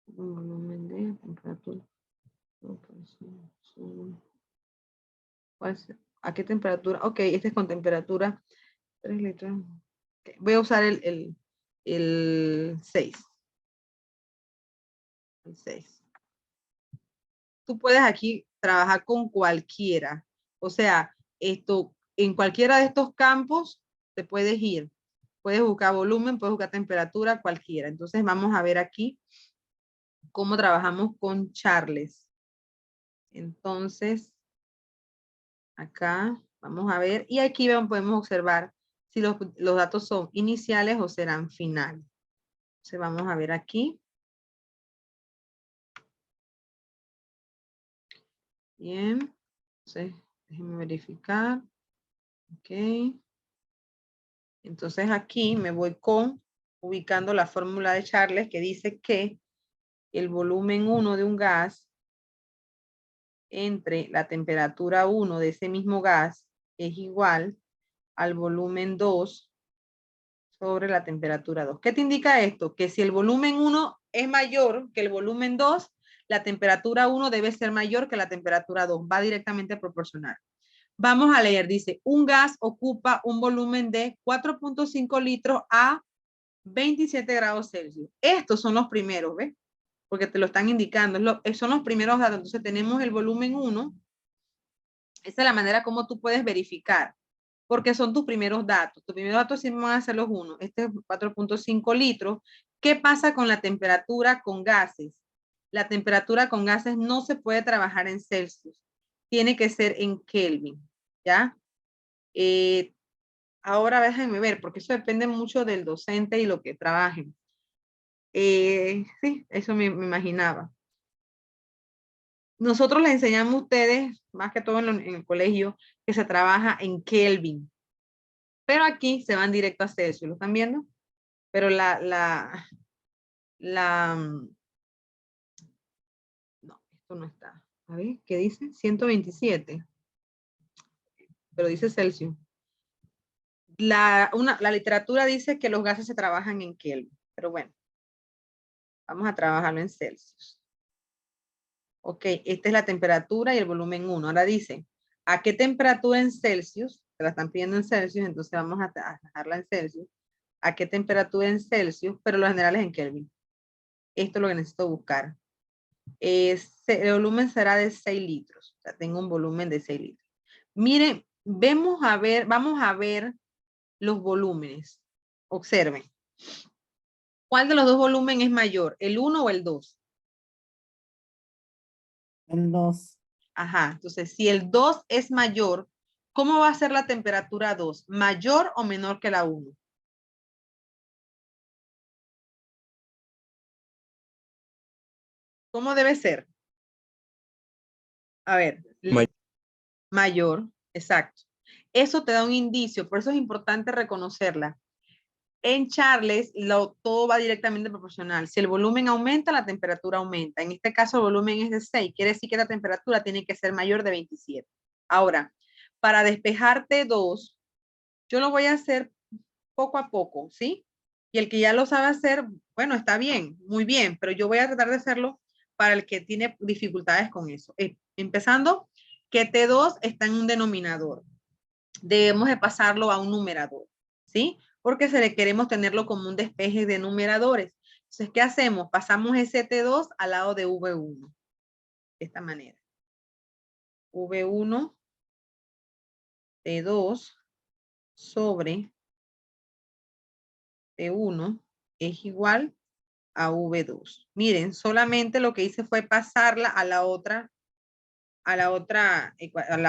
[SPEAKER 1] un volumen de temperatura. ¿A qué temperatura? Ok, este es con temperatura 3 litros. Okay. Voy a usar el 6. El 6. Tú puedes aquí trabajar con cualquiera. O sea, en cualquiera de estos campos te puedes ir. Puedes buscar volumen, puedes buscar temperatura, cualquiera. Entonces vamos a ver aquí cómo trabajamos con Charles. Entonces, acá vamos a ver. Y aquí podemos observar si los datos son iniciales o serán finales. Entonces vamos a ver aquí. Bien. Entonces, déjenme verificar. Ok. Entonces aquí me voy ubicando la fórmula de Charles que dice que el volumen 1 de un gas entre la temperatura 1 de ese mismo gas es igual al volumen 2 sobre la temperatura 2. ¿Qué te indica esto? Que si el volumen 1 es mayor que el volumen 2, la temperatura 1 debe ser mayor que la temperatura 2. Va directamente proporcional. Vamos a leer, dice, un gas ocupa un volumen de 4.5 litros a 27 grados Celsius. Estos son los primeros, ¿ves? Porque te lo están indicando. Son los primeros datos. Entonces tenemos el volumen 1. Esa es la manera como tú puedes verificar. Porque son tus primeros datos. Tus primeros datos siempre van a ser los 1. Este es 4.5 litros. ¿Qué pasa con la temperatura con gases? La temperatura con gases no se puede trabajar en Celsius. Tiene que ser en Kelvin. ¿Ya? Ahora déjenme ver, porque eso depende mucho del docente y lo que trabajen. Sí, eso me imaginaba. Nosotros les enseñamos a ustedes, más que todo en el colegio, que se trabaja en Kelvin. Pero aquí se van directo a Celsius, ¿lo están viendo? Pero no, esto no está. A ver, ¿qué dice? 127. Pero dice Celsius. La literatura dice que los gases se trabajan en Kelvin. Pero bueno, vamos a trabajarlo en Celsius. Ok, esta es la temperatura y el volumen 1. Ahora dice, ¿a qué temperatura en Celsius? Se la están pidiendo en Celsius, entonces vamos a dejarla en Celsius. ¿A qué temperatura en Celsius? Pero lo general es en Kelvin. Esto es lo que necesito buscar. El volumen será de 6 litros. O sea, tengo un volumen de 6 litros. Miren, vamos a ver los volúmenes. Observen. ¿Cuál de los dos volúmenes es mayor? ¿El 1 o el 2?
[SPEAKER 6] El 2.
[SPEAKER 1] Ajá, entonces si el 2 es mayor, ¿cómo va a ser la temperatura 2? ¿Mayor o menor que la 1? ¿Cómo debe ser? A ver, mayor, exacto. Eso te da un indicio, por eso es importante reconocerla. En Charles, todo va directamente proporcional. Si el volumen aumenta, la temperatura aumenta. En este caso, el volumen es de 6. Quiere decir que la temperatura tiene que ser mayor de 27. Ahora, para despejarte 2, yo lo voy a hacer poco a poco, ¿sí? Y el que ya lo sabe hacer, bueno, está bien, muy bien, pero yo voy a tratar de hacerlo para el que tiene dificultades con eso. Empezando, que T2 está en un denominador. Debemos de pasarlo a un numerador, ¿sí? Porque queremos tenerlo como un despeje de numeradores. Entonces, ¿qué hacemos? Pasamos ese T2 al lado de V1. De esta manera. V1, T2 sobre T1 es igual a V2. Miren, solamente lo que hice fue pasarla a la otra al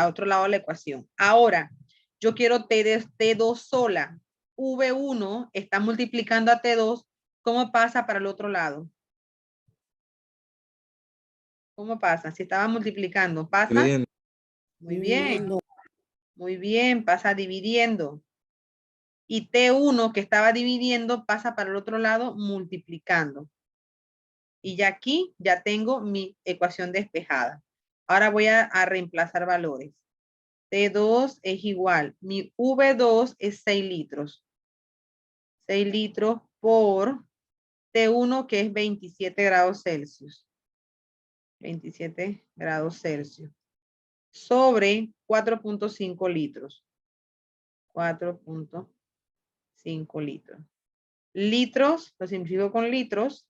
[SPEAKER 1] otro lado de la ecuación. Ahora, yo quiero T2 sola. V1 está multiplicando a T2. ¿Cómo pasa para el otro lado? ¿Cómo pasa? Si estaba multiplicando, ¿pasa?
[SPEAKER 3] Dividiendo.
[SPEAKER 1] Muy bien.
[SPEAKER 6] Dividiendo.
[SPEAKER 1] Muy bien, pasa dividiendo. Y T1 que estaba dividiendo pasa para el otro lado multiplicando. Y ya aquí ya tengo mi ecuación despejada. Ahora voy a reemplazar valores. T2 es igual. Mi V2 es 6 litros. 6 litros por T1 que es 27 grados Celsius. 27 grados Celsius. Sobre 4.5 litros. 4.5 litros. Litros, lo simplifico con litros.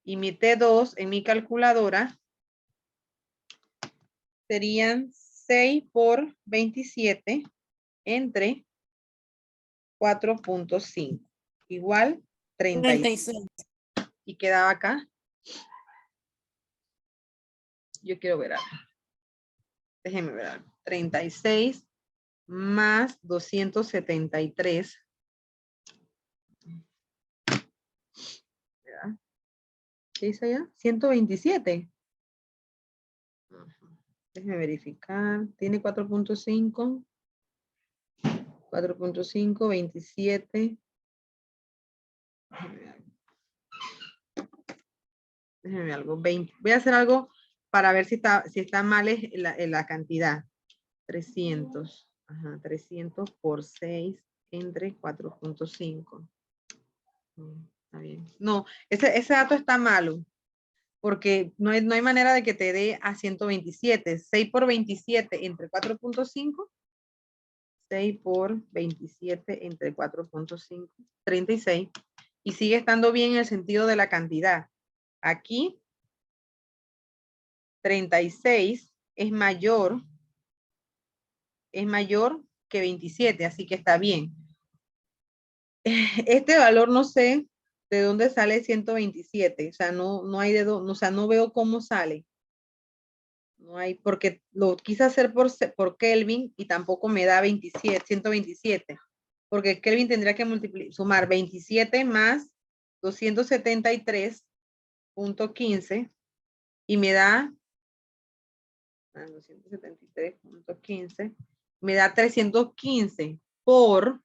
[SPEAKER 1] Y mi T2 en mi calculadora serían 6 por 27 entre 4.5. Igual 36.
[SPEAKER 6] 36.
[SPEAKER 1] ¿Y quedaba acá? Yo quiero ver algo. Déjenme ver algo. 36 más 273. ¿Verdad? ¿Qué dice allá? 127. Déjenme verificar. Tiene 4.5. 4.5, 27. Déjenme ver algo. 20. Voy a hacer algo para ver si está mal la cantidad. 300. Ajá, 300 por 6 entre 4.5. Está bien. No, ese dato está malo. Porque no hay manera de que te dé a 127. 6 por 27 entre 4.5. 6 por 27 entre 4.5. 36. Y sigue estando bien en el sentido de la cantidad. Aquí 36 es mayor que 27, así que está bien. Este valor no sé de dónde sale 127, o sea, no hay de dónde, o sea, no veo cómo sale. No hay, porque lo quise hacer por Kelvin y tampoco me da 127, porque Kelvin tendría que sumar 27 más 273.15 y me da 273.15, me da 315 por,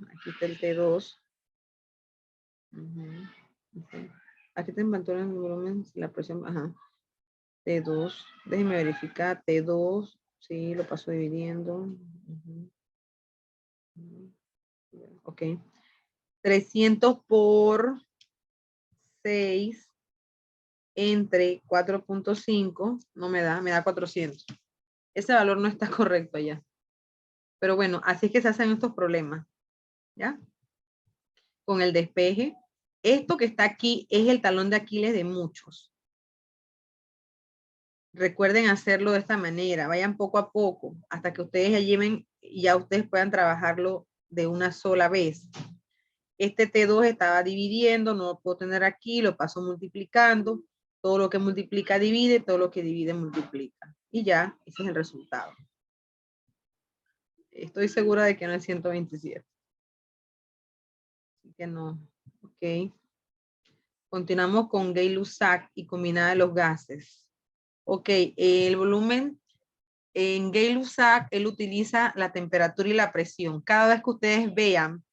[SPEAKER 1] aquí está el T2. Aquí te inventó el volumen, la presión, ajá. T2, déjeme verificar, T2, sí, lo paso dividiendo. Ok. 300 por 6 entre 4.5, no me da 400. Ese valor no está correcto allá. Pero bueno, así es que se hacen estos problemas. ¿Ya? Con el despeje. Esto que está aquí es el talón de Aquiles de muchos. Recuerden hacerlo de esta manera. Vayan poco a poco hasta que ustedes ya lleven y ya ustedes puedan trabajarlo de una sola vez. Este T2 estaba dividiendo, no lo puedo tener aquí, lo paso multiplicando. Todo lo que multiplica divide, todo lo que divide multiplica. Y ya, ese es el resultado. Estoy segura de que no es 127. Así que no. Ok. Continuamos con Gay-Lussac y combinada de los gases. Ok, el volumen en Gay-Lussac, él utiliza la temperatura y la presión. Cada vez que ustedes vean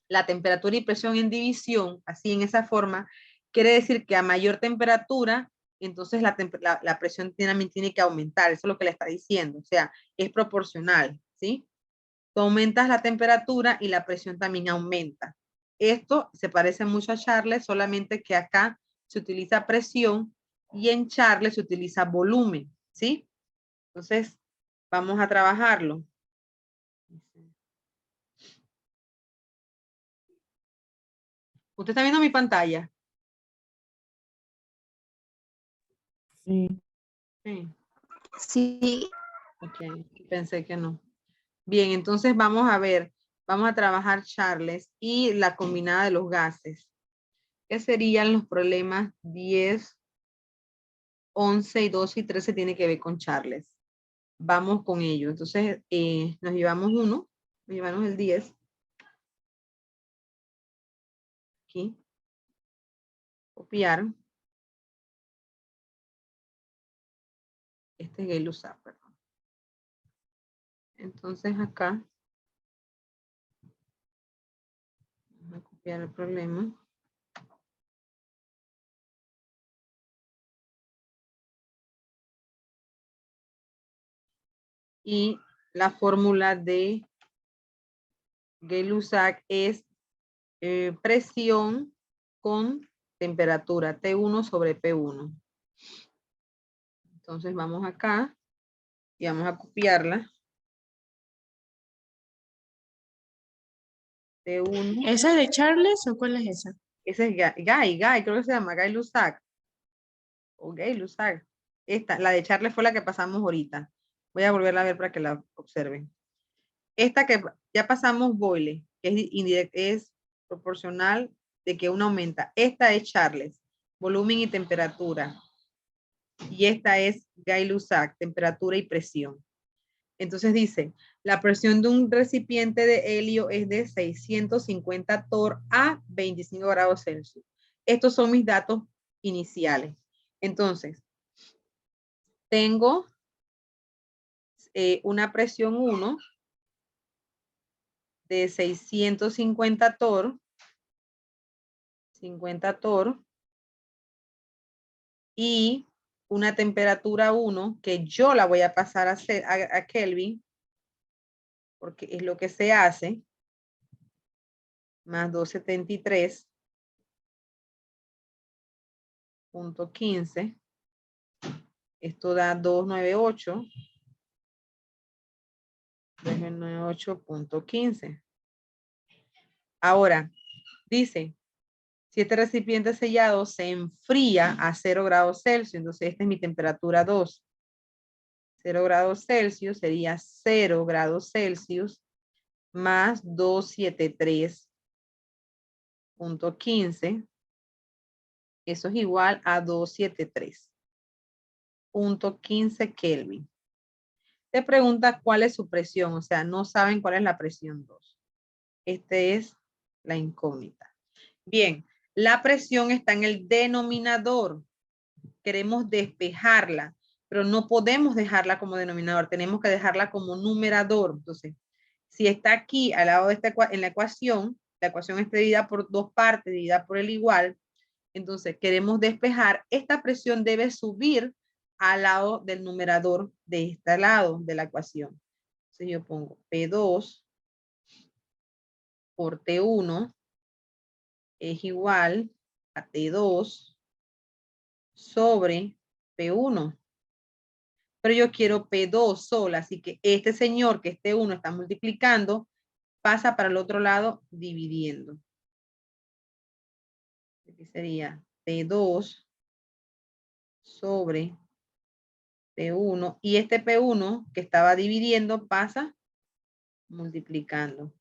[SPEAKER 1] la temperatura y presión en división, así en esa forma, quiere decir que a mayor temperatura, entonces la presión también tiene que aumentar. Eso es lo que le está diciendo. O sea, es proporcional, ¿sí? Tú aumentas la temperatura y la presión también aumenta. Esto se parece mucho a Charles, solamente que acá se utiliza presión y en Charles se utiliza volumen, ¿sí? Entonces, vamos a trabajarlo. ¿Usted está viendo mi pantalla?
[SPEAKER 6] Sí.
[SPEAKER 1] Sí.
[SPEAKER 5] Sí.
[SPEAKER 1] Ok, pensé que no. Bien, entonces vamos a ver, vamos a trabajar Charles y la combinada de los gases. ¿Qué serían los problemas 10, 11 y 12 y 13 tiene que ver con Charles. Vamos con ello. Entonces, nos llevamos uno, nos llevamos el 10. Aquí. Copiar. Este es el usar, perdón. Entonces acá. Vamos a copiar el problema. Y la fórmula de Gay-Lussac es presión con temperatura T1 sobre P1. Entonces vamos acá y vamos a copiarla. T1.
[SPEAKER 2] ¿Esa es de Charles o cuál es esa?
[SPEAKER 1] Ese es Guy, creo que se llama Gay-Lussac. O Gay-Lussac. Esta, la de Charles fue la que pasamos ahorita. Voy a volverla a ver para que la observen. Esta que ya pasamos Boyle, que es proporcional de que una aumenta. Esta es Charles, volumen y temperatura. Y esta es Gay-Lussac, temperatura y presión. Entonces dice, la presión de un recipiente de helio es de 650 torr a 25 grados Celsius. Estos son mis datos iniciales. Entonces, tengo una presión 1 de 650 torr, 50 torr, y una temperatura 1 que yo la voy a pasar a Kelvin, porque es lo que se hace, más 273.15. Esto da 298. 298.15. Ahora, dice, si este recipiente sellado se enfría a 0 grados Celsius, entonces esta es mi temperatura 2. 0 grados Celsius sería 0 grados Celsius más 273.15. Eso es igual a 273.15 Kelvin. Te pregunta cuál es su presión, o sea, no saben cuál es la presión 2. Esta es la incógnita. Bien, la presión está en el denominador. Queremos despejarla, pero no podemos dejarla como denominador, tenemos que dejarla como numerador. Entonces, si está aquí al lado de esta en la ecuación está dividida por dos partes, dividida por el igual, entonces queremos despejar, esta presión debe subir al lado del numerador de este lado de la ecuación. Entonces yo pongo P2 por T1 es igual a T2 sobre P1. Pero yo quiero P2 sola, así que este señor que es T1 está multiplicando, pasa para el otro lado dividiendo. Aquí sería P2 sobre P1. Y este P1 que estaba dividiendo pasa multiplicando.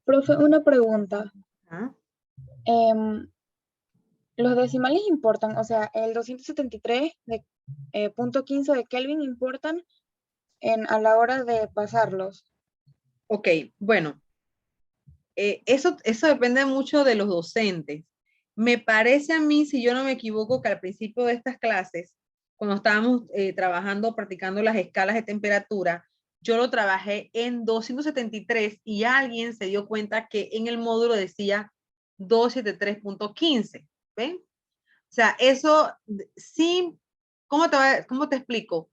[SPEAKER 6] Profe, una pregunta.
[SPEAKER 1] ¿Ah?
[SPEAKER 6] Los decimales importan, o sea, el 273 de punto 15 de Kelvin importan a la hora de pasarlos.
[SPEAKER 1] Ok, bueno, eso depende mucho de los docentes. Me parece a mí, si yo no me equivoco, que al principio de estas clases, cuando estábamos trabajando, practicando las escalas de temperatura, yo lo trabajé en 273 y alguien se dio cuenta que en el módulo decía 273.15. ¿Ven? O sea, eso sí, ¿cómo te explico?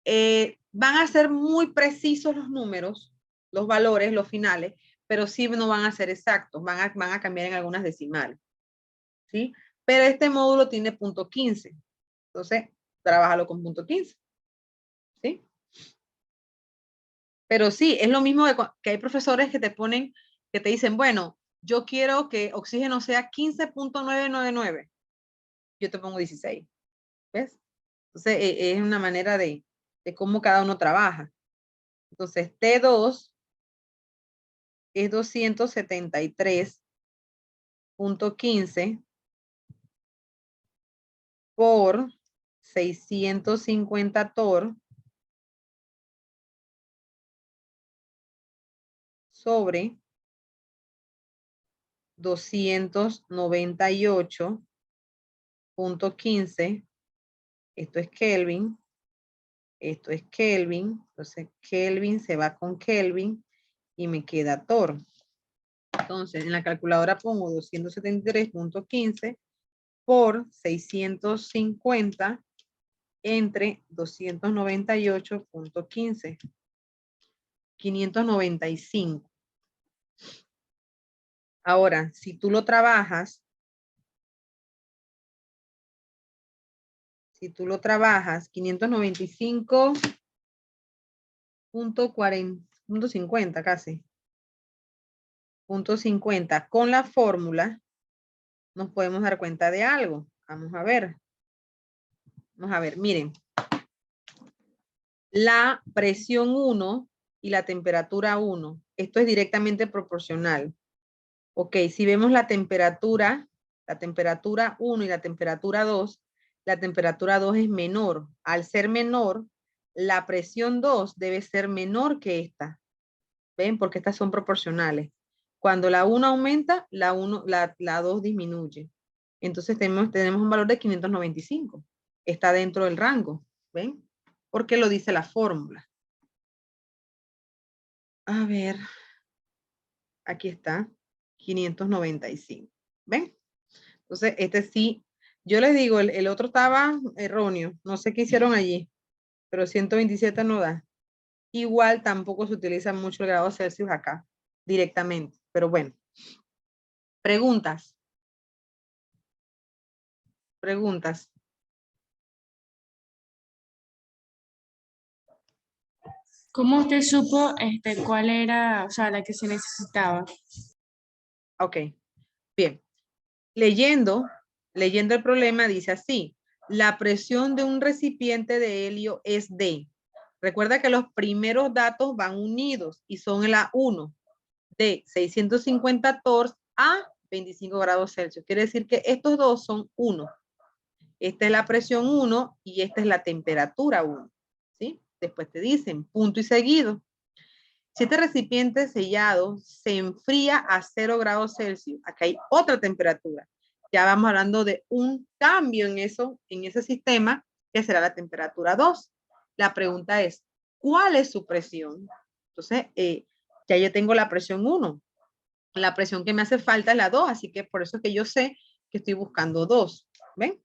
[SPEAKER 1] Van a ser muy precisos los números, los valores, los finales, pero sí no van a ser exactos, van a cambiar en algunas decimales. ¿Sí? Pero este módulo tiene punto 15. Entonces, trabájalo con punto 15. ¿Sí? Pero sí, es lo mismo que hay profesores que te ponen, que te dicen, bueno, yo quiero que oxígeno sea 15.999. Yo te pongo 16. ¿Ves? Entonces, es una manera de cómo cada uno trabaja. Entonces, T2 es 273.15 por 650 torr sobre 298.15. Esto es Kelvin. Esto es Kelvin. Entonces, Kelvin se va con Kelvin y me queda torr. Entonces, en la calculadora pongo 273.15 por 650 entre 298.15. 595. Ahora, si tú lo trabajas, 595.50 casi. .50 con la fórmula, nos podemos dar cuenta de algo. Vamos a ver. Vamos a ver, miren. La presión 1 y la temperatura 1. Esto es directamente proporcional. Ok, si vemos la temperatura 1 y la temperatura 2, la temperatura 2 es menor. Al ser menor, la presión 2 debe ser menor que esta. ¿Ven? Porque estas son proporcionales. Cuando la 1 aumenta, la 2 disminuye. Entonces tenemos un valor de 595. Está dentro del rango. ¿Ven? Porque lo dice la fórmula. A ver. Aquí está. 595. ¿Ven? Entonces, este sí. Yo les digo, el otro estaba erróneo. No sé qué hicieron allí. Pero 127 no da. Igual tampoco se utiliza mucho el grado Celsius acá. Directamente. Pero bueno. Preguntas. Preguntas.
[SPEAKER 2] ¿Cómo usted supo cuál era, o sea, la que se necesitaba?
[SPEAKER 1] Ok. Bien. Leyendo el problema dice así. La presión de un recipiente de helio es D. Recuerda que los primeros datos van unidos y son la 1 de 650 torrs a 25 grados Celsius. Quiere decir que estos dos son 1. Esta es la presión 1 y esta es la temperatura 1. ¿Sí? Después te dicen punto y seguido. Si este recipiente sellado se enfría a 0 grados Celsius, acá hay otra temperatura. Ya vamos hablando de un cambio en ese sistema, que será la temperatura 2. La pregunta es, ¿cuál es su presión? Entonces, ya yo tengo la presión 1. La presión que me hace falta es la 2, así que por eso es que yo sé que estoy buscando 2. ¿Ven?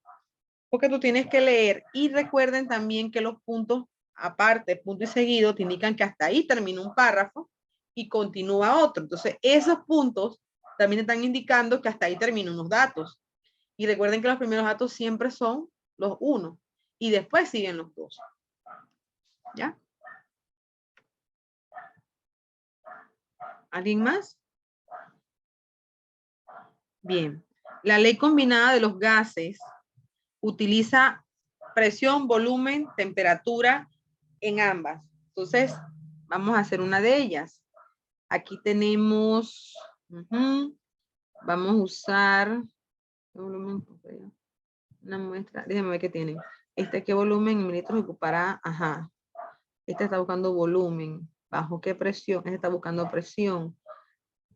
[SPEAKER 1] Porque tú tienes que leer. Y recuerden también que los puntos, aparte, punto y seguido, te indican que hasta ahí termina un párrafo y continúa otro. Entonces, esos puntos también están indicando que hasta ahí terminan unos datos. Y recuerden que los primeros datos siempre son los 1 y después siguen los 2. ¿Ya? ¿Alguien más? Bien. La ley combinada de los gases utiliza presión, volumen, temperatura en ambas. Entonces, vamos a hacer una de ellas. Aquí tenemos, vamos a usar una muestra, déjame ver qué tiene. ¿Qué volumen en mililitros ocupará? Ajá. Está buscando volumen. ¿Bajo qué presión? Está buscando presión.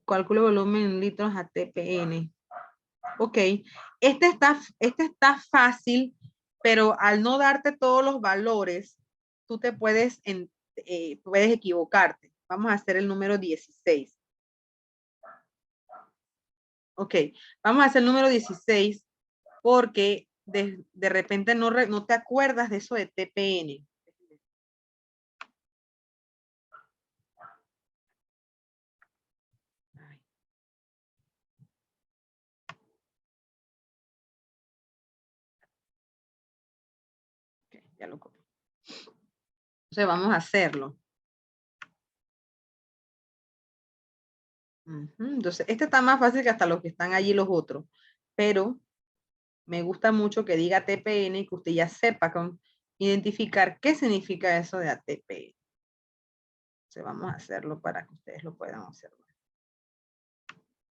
[SPEAKER 1] Calculo volumen en litros a TPN. Ok. Este está fácil, pero al no darte todos los valores, tú te puedes equivocarte. Vamos a hacer el número 16. Ok, vamos a hacer el número 16 porque de repente no te acuerdas de eso de TPN. Okay, ya lo copié. Entonces vamos a hacerlo. Entonces, este está más fácil que hasta los que están allí los otros, pero me gusta mucho que diga TPN y que usted ya sepa identificar qué significa eso de ATP. Entonces vamos a hacerlo para que ustedes lo puedan observar.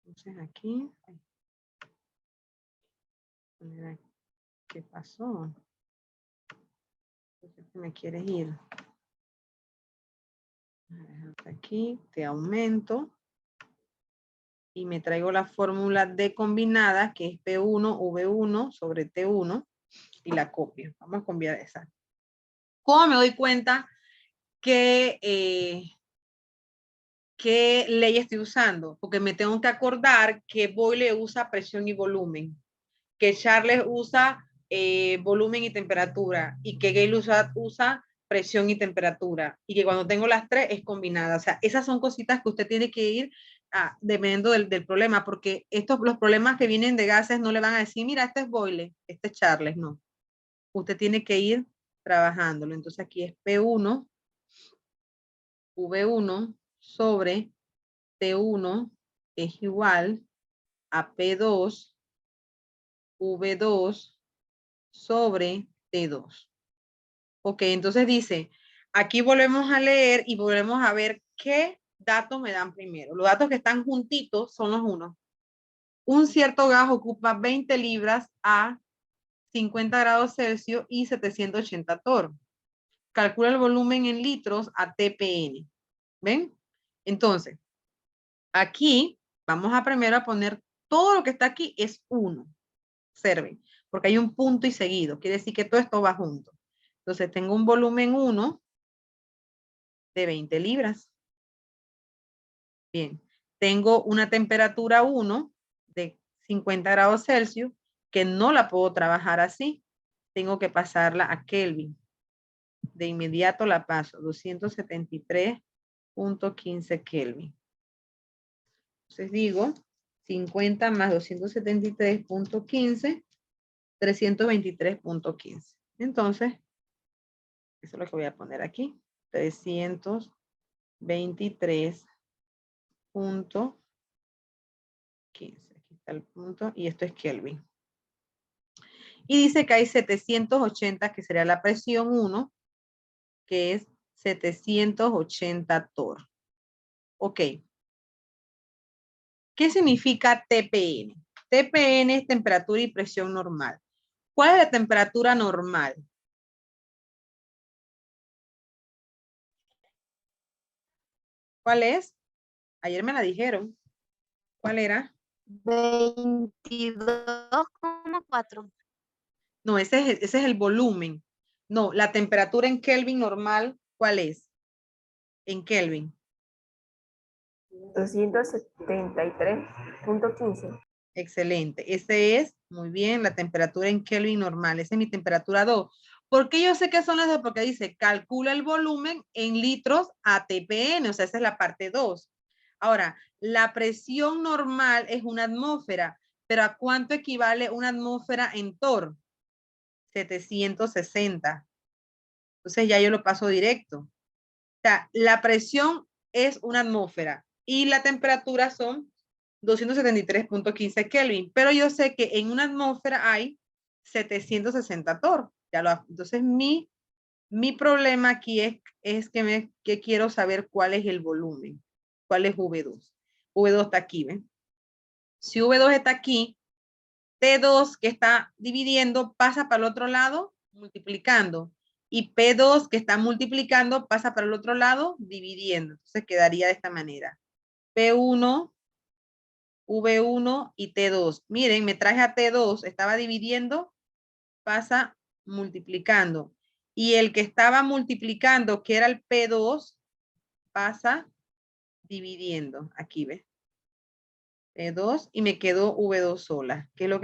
[SPEAKER 1] Entonces aquí, ¿qué pasó? Me quieres ir. Hasta aquí, te aumento. Y me traigo la fórmula de combinada, que es P1, V1 sobre T1, y la copio. Vamos a copiar esa. ¿Cómo me doy cuenta qué ley estoy usando? Porque me tengo que acordar que Boyle usa presión y volumen, que Charles usa volumen y temperatura, y que Gale usa presión y temperatura, y que cuando tengo las tres es combinada. O sea, esas son cositas que usted tiene que ir dependiendo del problema, porque los problemas que vienen de gases no le van a decir, mira, este es Boyle, este es Charles, no. Usted tiene que ir trabajándolo. Entonces aquí es P1, V1 sobre T1 es igual a P2, V2 sobre T2. Ok, entonces dice, aquí volvemos a leer y volvemos a ver qué datos me dan primero. Los datos que están juntitos son los unos. Un cierto gas ocupa 20 libras a 50 grados Celsius y 780 torr. Calcula el volumen en litros a TPN. ¿Ven? Entonces, aquí vamos a primero a poner todo lo que está aquí es 1. Observen, porque hay un punto y seguido. Quiere decir que todo esto va junto. Entonces, tengo un volumen 1 de 20 libras. Bien. Tengo una temperatura 1 de 50 grados Celsius que no la puedo trabajar así. Tengo que pasarla a Kelvin. De inmediato la paso. 273.15 Kelvin. Entonces digo 50 más 273.15, 323.15. Entonces, eso es lo que voy a poner aquí. 323.15. Aquí está el punto. Y esto es Kelvin. Y dice que hay 780, que sería la presión 1, que es 780 torr. Ok. ¿Qué significa TPN? TPN es temperatura y presión normal. ¿Cuál es la temperatura normal? ¿Cuál es? Ayer me la dijeron. ¿Cuál era?
[SPEAKER 5] 22,4.
[SPEAKER 1] No, ese es el volumen. No, la temperatura en Kelvin normal, ¿cuál es? En Kelvin.
[SPEAKER 4] 273.15.
[SPEAKER 1] Excelente. Ese es, muy bien, la temperatura en Kelvin normal. Esa es mi temperatura 2. ¿Por qué yo sé que son las dos? Porque dice, calcula el volumen en litros a TPN. O sea, esa es la parte 2. Ahora, la presión normal es una atmósfera. ¿Pero a cuánto equivale una atmósfera en torr? 760. Entonces ya yo lo paso directo. O sea, la presión es una atmósfera y la temperatura son 273.15 Kelvin. Pero yo sé que en una atmósfera hay 760 torr. Entonces mi problema aquí es que quiero saber cuál es el volumen. ¿Cuál es V2? V2 está aquí, ¿ven? Si V2 está aquí, T2 que está dividiendo pasa para el otro lado multiplicando. Y P2 que está multiplicando pasa para el otro lado dividiendo. Entonces quedaría de esta manera. P1, V1 y T2. Miren, me traje a T2, estaba dividiendo, pasa multiplicando. Y el que estaba multiplicando, que era el P2, pasa dividiendo. Aquí, ¿ves? P2 y me quedó V2 sola, que es lo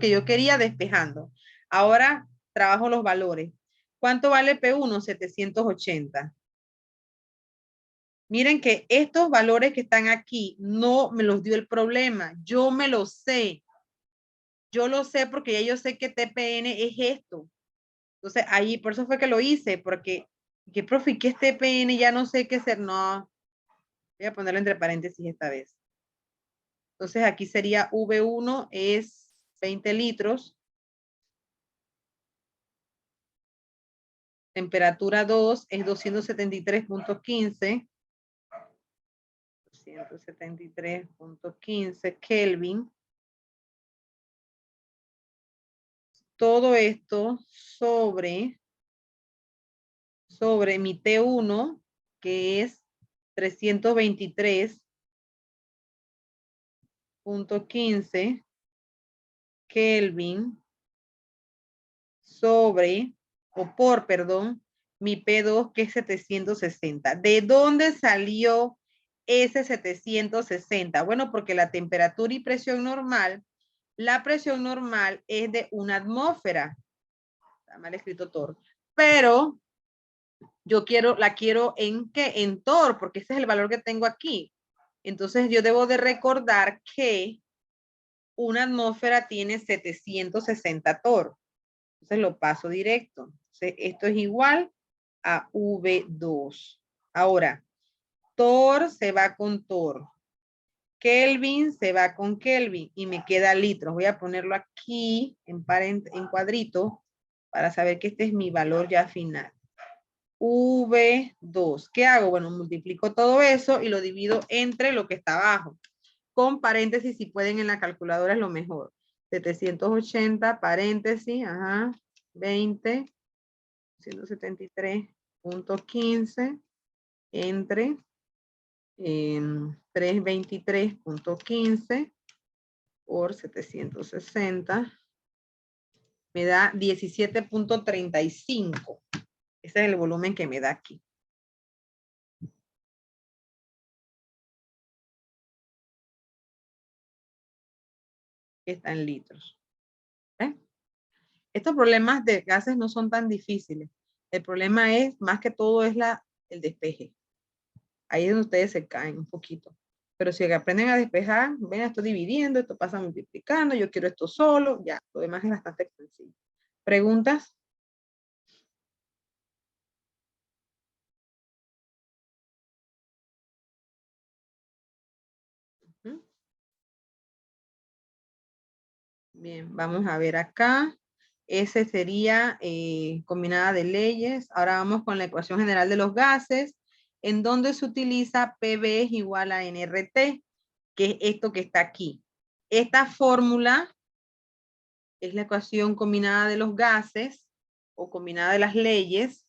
[SPEAKER 1] que yo quería despejando. Ahora trabajo los valores. ¿Cuánto vale P1? 780. Miren que estos valores que están aquí no me los dio el problema. Yo me los sé. Yo lo sé porque ya yo sé que TPN es esto. Entonces ahí, por eso fue que lo hice, porque, ¿qué profe? ¿Qué es TPN? Ya no sé qué ser. No, voy a ponerlo entre paréntesis esta vez. Entonces aquí sería V1 es 20 litros. Temperatura 2 es 273.15. 273.15 Kelvin. Todo esto sobre sobre mi T1, que es 323.15 Kelvin, sobre, o por, perdón, mi P2, que es 760. ¿De dónde salió ese 760? Bueno, porque la temperatura y presión normal, la presión normal es de una atmósfera. Está mal escrito torr. Pero yo la quiero en ¿qué? En torr, porque ese es el valor que tengo aquí. Entonces yo debo de recordar que una atmósfera tiene 760 torr. Entonces lo paso directo. Entonces, esto es igual a V2. Ahora, torr se va con torr. Kelvin se va con Kelvin y me queda litros. Voy a ponerlo aquí en cuadrito para saber que este es mi valor ya final. V2. ¿Qué hago? Bueno, multiplico todo eso y lo divido entre lo que está abajo. Con paréntesis, si pueden en la calculadora es lo mejor. 780, paréntesis, ajá, 20, 173.15 entre 323.15 por 760 me da 17.35. Ese es el volumen que me da aquí. Está en litros. ¿Eh? Estos problemas de gases no son tan difíciles. El problema es, más que todo, es el despeje. Ahí es donde ustedes se caen un poquito. Pero si aprenden a despejar, ven, estoy dividiendo, esto pasa multiplicando, yo quiero esto solo, ya, lo demás es bastante sencillo. ¿Preguntas? Bien, vamos a ver acá. Ese sería combinada de leyes. Ahora vamos con la ecuación general de los gases, en donde se utiliza PV es igual a nRT, que es esto que está aquí. Esta fórmula es la ecuación combinada de los gases o combinada de las leyes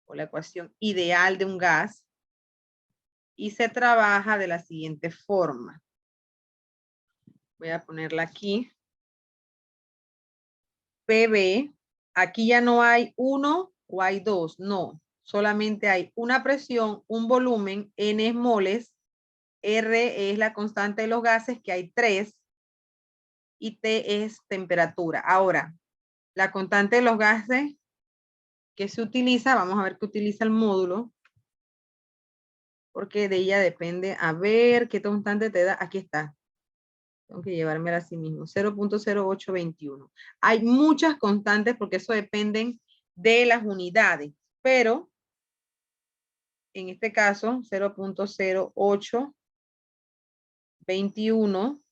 [SPEAKER 1] o la ecuación ideal de un gas y se trabaja de la siguiente forma. Voy a ponerla aquí. PV, aquí ya no hay uno o hay dos, no. Solamente hay una presión, un volumen, N es moles, R es la constante de los gases, que hay 3, y T es temperatura. Ahora, la constante de los gases que se utiliza, vamos a ver qué utiliza el módulo, porque de ella depende, a ver qué constante te da, aquí está. Tengo que llevármela a sí mismo, 0.0821. Hay muchas constantes porque eso dependen de las unidades, pero en este caso 0.0821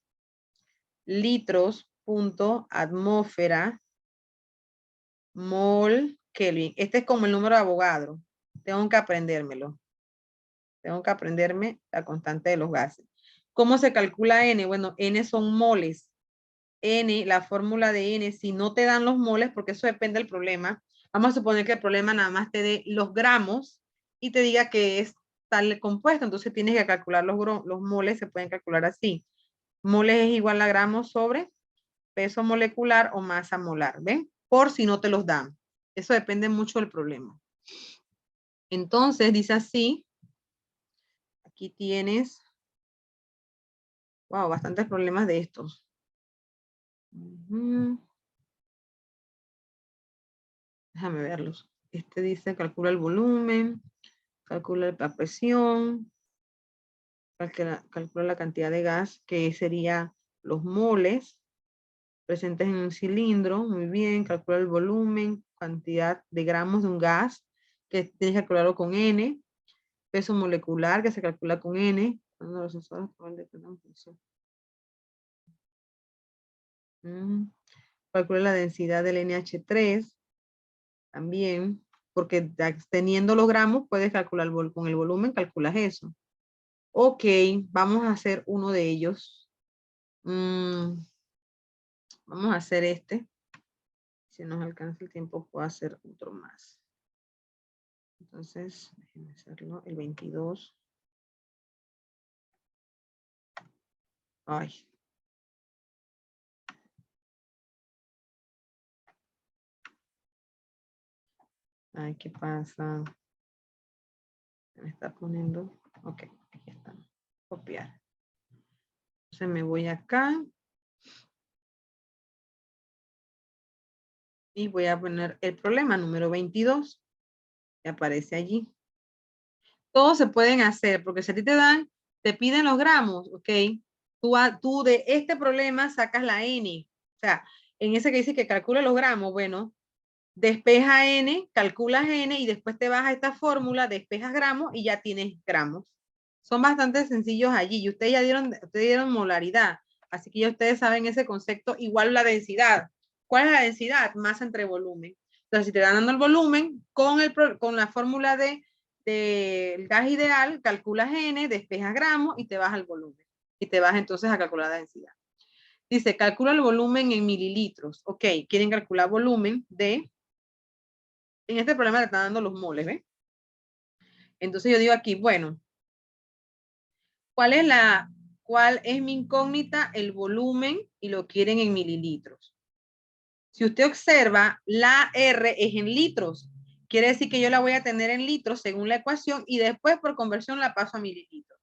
[SPEAKER 1] litros punto atmósfera mol Kelvin. Este es como el número de Avogadro. Tengo que aprendérmelo. Tengo que aprenderme la constante de los gases. ¿Cómo se calcula N? Bueno, N son moles. N, la fórmula de N, si no te dan los moles, porque eso depende del problema. Vamos a suponer que el problema nada más te dé los gramos y te diga que es tal compuesto. Entonces tienes que calcular los moles, se pueden calcular así. Moles es igual a gramos sobre peso molecular o masa molar, ¿ven? Por si no te los dan. Eso depende mucho del problema. Entonces dice así. Aquí tienes, wow, bastantes problemas de estos. Déjame verlos. Este dice, calcula el volumen, calcula la presión, calcula la cantidad de gas, que sería los moles presentes en un cilindro. Muy bien, calcula el volumen, cantidad de gramos de un gas, que tienes que calcularlo con N. Peso molecular, que se calcula con N. Cuando los sensores calcula la densidad del NH3 también, porque teniendo los gramos puedes calcular con el volumen, calculas eso. Ok, vamos a hacer uno de ellos. Vamos a hacer este. Si nos alcanza el tiempo, puedo hacer otro más. Entonces, déjenme hacerlo, el 22. Ay. Ay, ¿qué pasa? Me está poniendo. Ok, aquí está. Copiar. Entonces me voy acá. Y voy a poner el problema número 22. Que aparece allí. Todos se pueden hacer, porque si a ti te dan, te piden los gramos, ok. Tú de este problema sacas la N. O sea, en ese que dice que calcula los gramos, bueno, despeja N, calculas N y después te vas a esta fórmula, despejas gramos y ya tienes gramos. Son bastante sencillos allí y ustedes ya dieron molaridad. Así que ya ustedes saben ese concepto, igual la densidad. ¿Cuál es la densidad? Masa entre volumen. Entonces, si te dan dando el volumen, con la fórmula del gas ideal, calculas N, despejas gramos y te vas al volumen. Y te vas entonces a calcular la densidad. Dice, calcula el volumen en mililitros. Ok, quieren calcular volumen de... En este problema le están dando los moles, ¿ves? Entonces yo digo aquí, bueno, ¿cuál es mi incógnita? El volumen y lo quieren en mililitros. Si usted observa, la R es en litros. Quiere decir que yo la voy a tener en litros según la ecuación y después por conversión la paso a mililitros.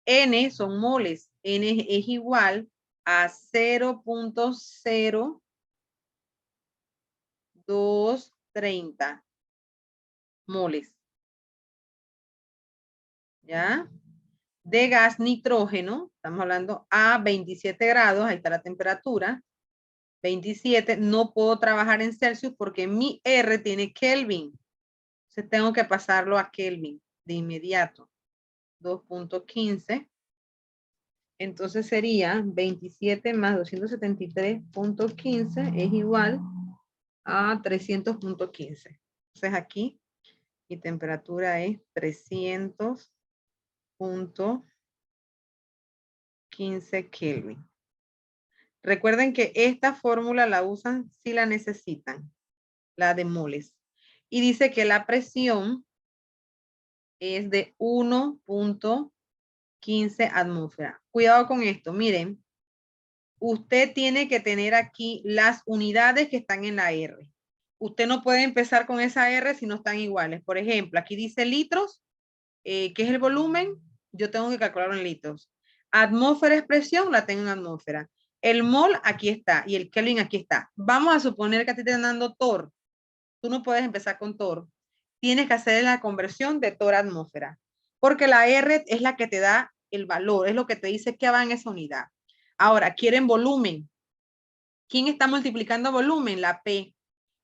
[SPEAKER 1] N son moles. N es igual a 0.0230 moles. ¿Ya? De gas nitrógeno, estamos hablando a 27 grados, ahí está la temperatura, 27, no puedo trabajar en Celsius porque mi R tiene Kelvin. Entonces tengo que pasarlo a Kelvin de inmediato. 2.15. Entonces sería 27 más 273.15 es igual a 300.15. Entonces aquí mi temperatura es 300.15 Kelvin. Recuerden que esta fórmula la usan si la necesitan, la de moles. Y dice que la presión es de 1.15 atmósfera. Cuidado con esto, miren. Usted tiene que tener aquí las unidades que están en la R. Usted no puede empezar con esa R si no están iguales. Por ejemplo, aquí dice litros, que es el volumen, yo tengo que calcularlo en litros. Atmósfera es presión, la tengo en atmósfera. El mol aquí está y el Kelvin aquí está. Vamos a suponer que a ti te están dando torr. Tú no puedes empezar con torr. Tienes que hacer la conversión de torr a atmósfera. Porque la R es la que te da el valor, es lo que te dice que va en esa unidad. Ahora, quieren volumen. ¿Quién está multiplicando volumen? La P.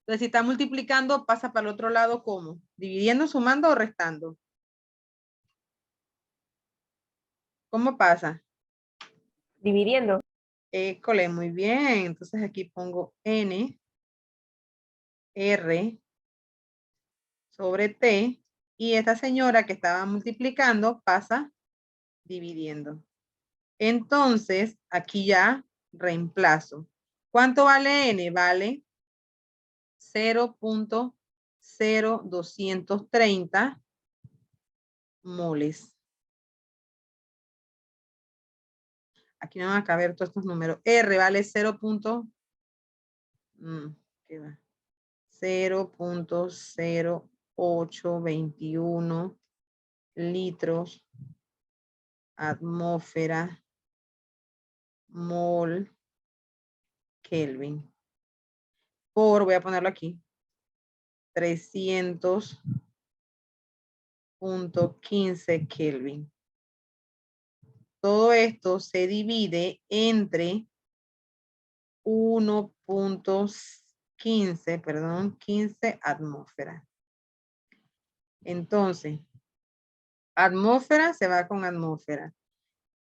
[SPEAKER 1] Entonces, si está multiplicando, pasa para el otro lado, ¿cómo? ¿Dividiendo, sumando o restando? ¿Cómo pasa?
[SPEAKER 4] Dividiendo.
[SPEAKER 1] École, muy bien. Entonces aquí pongo N, R, sobre T. Y esta señora que estaba multiplicando pasa dividiendo. Entonces, aquí ya reemplazo. ¿Cuánto vale N? Vale 0.0230 moles. Aquí no van a caber todos estos números. R vale 0.0821 litros atmósfera mol Kelvin. Por, voy a ponerlo aquí, 300.15 Kelvin. Todo esto se divide entre 15 atmósferas. Entonces, atmósfera se va con atmósfera.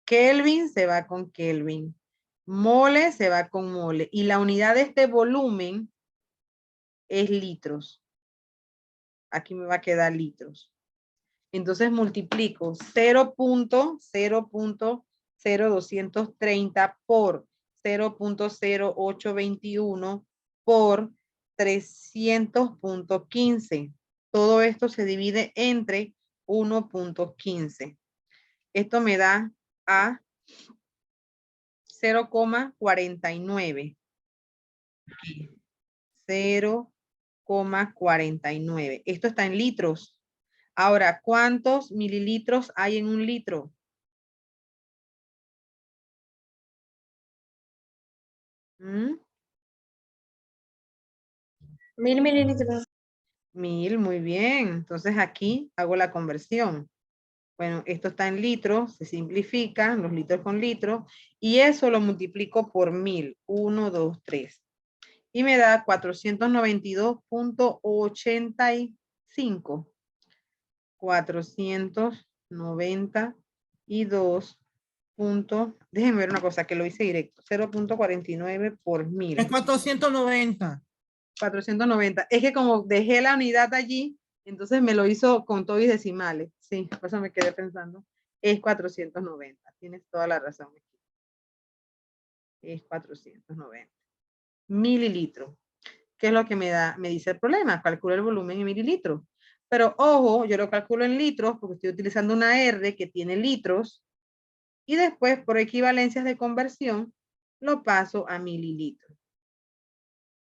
[SPEAKER 1] Kelvin se va con Kelvin. Mole se va con mole. Y la unidad de este volumen es litros. Aquí me va a quedar litros. Entonces multiplico 0.0230 por 0.0821 por 300.15. todo esto se divide entre 1.15. Esto me da a 0,49. 0,49. Esto está en litros. Ahora, ¿cuántos mililitros hay en un litro? ¿Mm?
[SPEAKER 2] 1000 mililitros.
[SPEAKER 1] 1000, muy bien. Entonces aquí hago la conversión. Bueno, esto está en litros, se simplifican los litros con litros, y eso lo multiplico por 1000. 1, 2, 3. Y me da 492.85. 492. Déjenme ver una cosa, que lo hice directo. 0.49 por 1000.
[SPEAKER 7] Es 490.
[SPEAKER 1] 490. Es que como dejé la unidad allí, entonces me lo hizo con todo y decimales. Sí, por eso me quedé pensando. Es 490. Tienes toda la razón. Es 490. Mililitros. ¿Qué es lo que me da? Me dice el problema. Calcula el volumen en mililitros. Pero ojo, yo lo calculo en litros porque estoy utilizando una R que tiene litros. Y después, por equivalencias de conversión, lo paso a mililitros.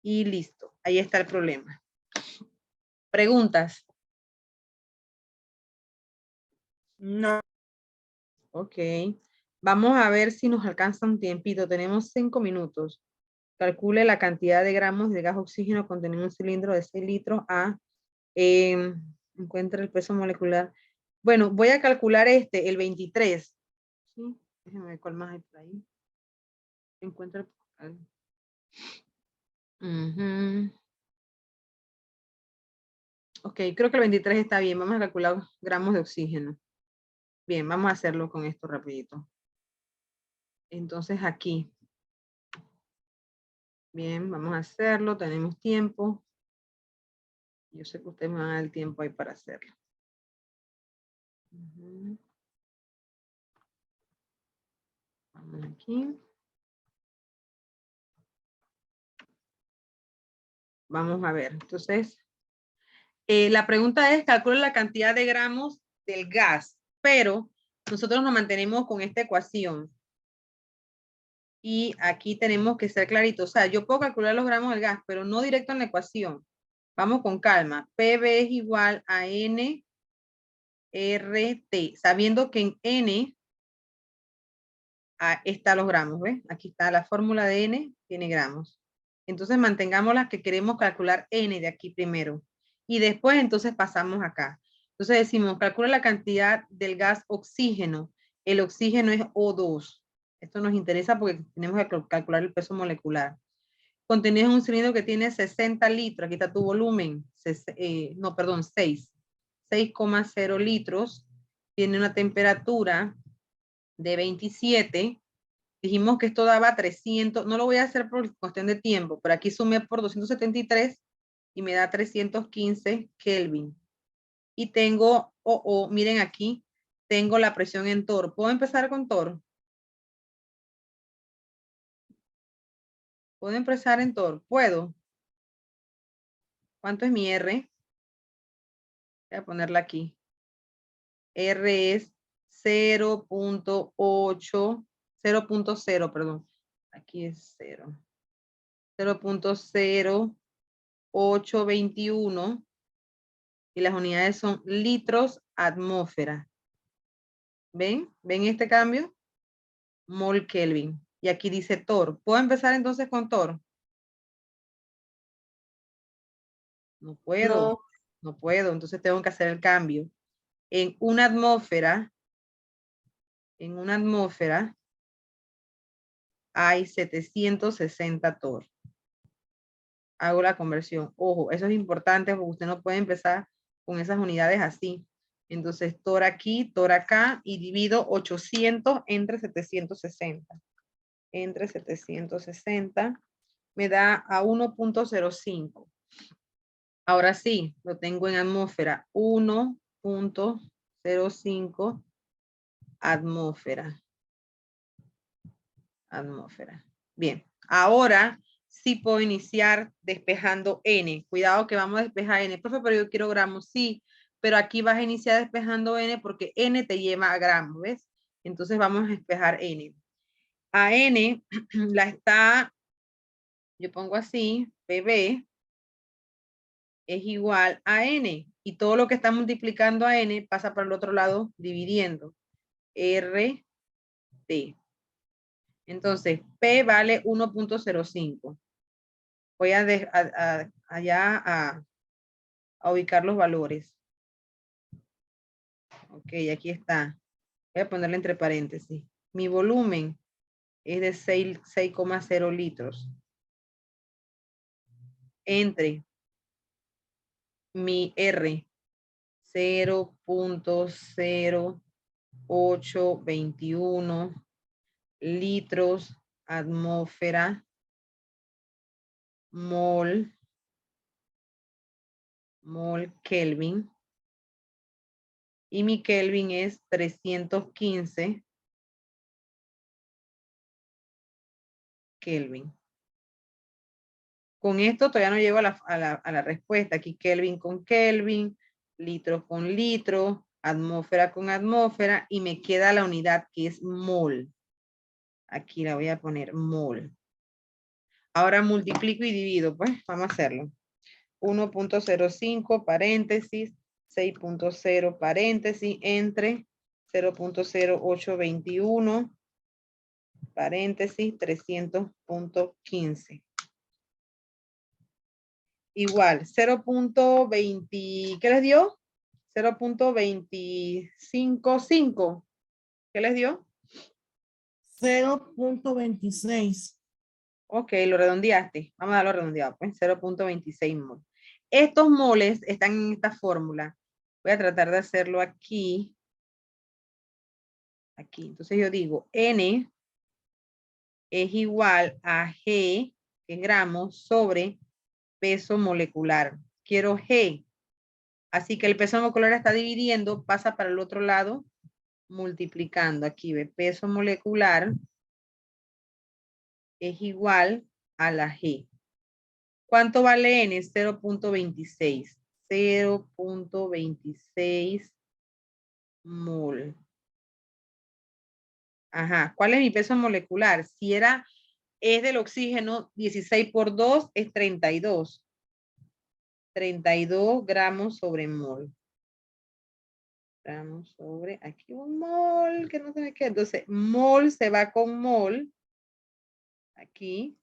[SPEAKER 1] Y listo. Ahí está el problema. ¿Preguntas?
[SPEAKER 7] No.
[SPEAKER 1] Ok. Vamos a ver si nos alcanza un tiempito. Tenemos 5 minutos. Calcule la cantidad de gramos de gas oxígeno contenido en un cilindro de 6 litros a... encuentra el peso molecular. Bueno, voy a calcular el 23. ¿Sí? Déjenme ver cuál más hay por ahí. Encuentra el... Ok, creo que el 23 está bien. Vamos a calcular gramos de oxígeno. Bien, vamos a hacerlo con esto rapidito. Entonces aquí. Bien, vamos a hacerlo. Tenemos tiempo. Yo sé que ustedes me van a dar el tiempo ahí para hacerlo. Vamos aquí. Vamos a ver. Entonces, la pregunta es, calcula la cantidad de gramos del gas, pero nosotros nos mantenemos con esta ecuación. Y aquí tenemos que ser claritos. O sea, yo puedo calcular los gramos del gas, pero no directo en la ecuación. Vamos con calma. PV es igual a N RT, sabiendo que en N están los gramos, ¿ves? Aquí está la fórmula de N, tiene gramos. Entonces mantengamos las que queremos calcular N de aquí primero. Y después entonces pasamos acá. Entonces decimos, calcula la cantidad del gas oxígeno. El oxígeno es O2. Esto nos interesa porque tenemos que calcular el peso molecular. Contenido en un cilindro que tiene 60 litros. Aquí está tu volumen. 6. 6,0 litros. Tiene una temperatura de 27. Dijimos que esto daba 300. No lo voy a hacer por cuestión de tiempo, pero aquí sumé por 273 y me da 315 Kelvin. Y tengo, miren aquí, tengo la presión en torr. ¿Puedo empezar con torr? ¿Puedo empezar en torr? ¿Puedo? ¿Cuánto es mi R? Voy a ponerla aquí. R es 0.8, 0.0, perdón. Aquí es 0. 0.0821 y las unidades son litros atmósfera. ¿Ven? ¿Ven este cambio? Mol Kelvin. Y aquí dice torr. ¿Puedo empezar entonces con torr? No puedo.
[SPEAKER 2] No.
[SPEAKER 1] No puedo. Entonces tengo que hacer el cambio. En una atmósfera hay 760 torr. Hago la conversión. Ojo, eso es importante porque usted no puede empezar con esas unidades así. Entonces, torr aquí, torr acá y divido 800 entre 760. Entre 760 me da a 1.05. Ahora sí, lo tengo en atmósfera. 1.05 atmósfera. Atmósfera. Bien, ahora sí puedo iniciar despejando N. Cuidado que vamos a despejar N. Profe, pero yo quiero gramos. Sí, pero aquí vas a iniciar despejando N porque N te lleva a gramos, ¿ves? Entonces vamos a despejar N. A N la está, yo pongo así, PB es igual a N. Y todo lo que está multiplicando a N pasa para el otro lado dividiendo. RT. Entonces, P vale 1.05. Voy a ubicar los valores. Ok, aquí está. Voy a ponerle entre paréntesis. Mi volumen es de 6,0 litros. Entre mi R, 0.0821 litros atmósfera mol Kelvin. Y mi Kelvin es 315 Kelvin. Con esto todavía no llego a la respuesta. Aquí Kelvin con Kelvin, litros con litro, atmósfera con atmósfera, y me queda la unidad que es mol. Aquí la voy a poner mol. Ahora multiplico y divido, pues vamos a hacerlo. 1.05 paréntesis, 6.0 paréntesis, entre 0.0821 paréntesis, 300.15. Igual, 0.20, ¿qué les dio? 0.255. ¿Qué les dio?
[SPEAKER 7] 0.26.
[SPEAKER 1] Ok, lo redondeaste. Vamos a darlo redondeado, pues 0.26 mol. Estos moles están en esta fórmula. Voy a tratar de hacerlo aquí. Aquí. Entonces yo digo N es igual a G, que es gramos, sobre peso molecular. Quiero G. Así que el peso molecular está dividiendo, pasa para el otro lado, multiplicando. Aquí ve, peso molecular es igual a la G. ¿Cuánto vale N? 0.26. 0.26 mol. Ajá. ¿Cuál es mi peso molecular? Si es del oxígeno, 16 por 2 es 32. 32 gramos sobre mol. Gramos sobre, aquí un mol, que no se me queda. Entonces, mol se va con mol. Aquí.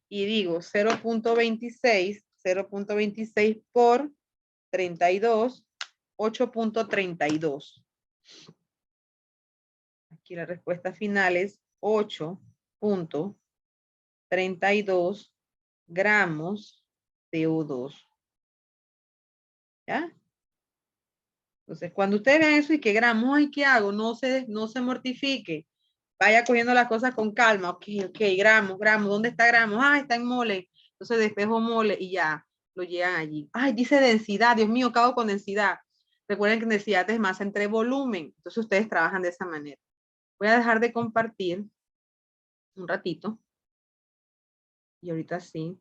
[SPEAKER 1] Y digo 0.26 por 32, 8.32. Aquí la respuesta final es 8.32 gramos CO2. ¿Ya? Entonces, cuando ustedes vean eso y que gramos, ay, ¿qué hago? No se mortifique. Vaya cogiendo las cosas con calma. Ok, gramos. ¿Dónde está gramos? Ah, está en mole. Entonces despejo mole y ya lo llevan allí. Ay, dice densidad. Dios mío, acabo con densidad. Recuerden que densidad es masa entre volumen. Entonces ustedes trabajan de esa manera. Voy a dejar de compartir un ratito. Y ahorita sí.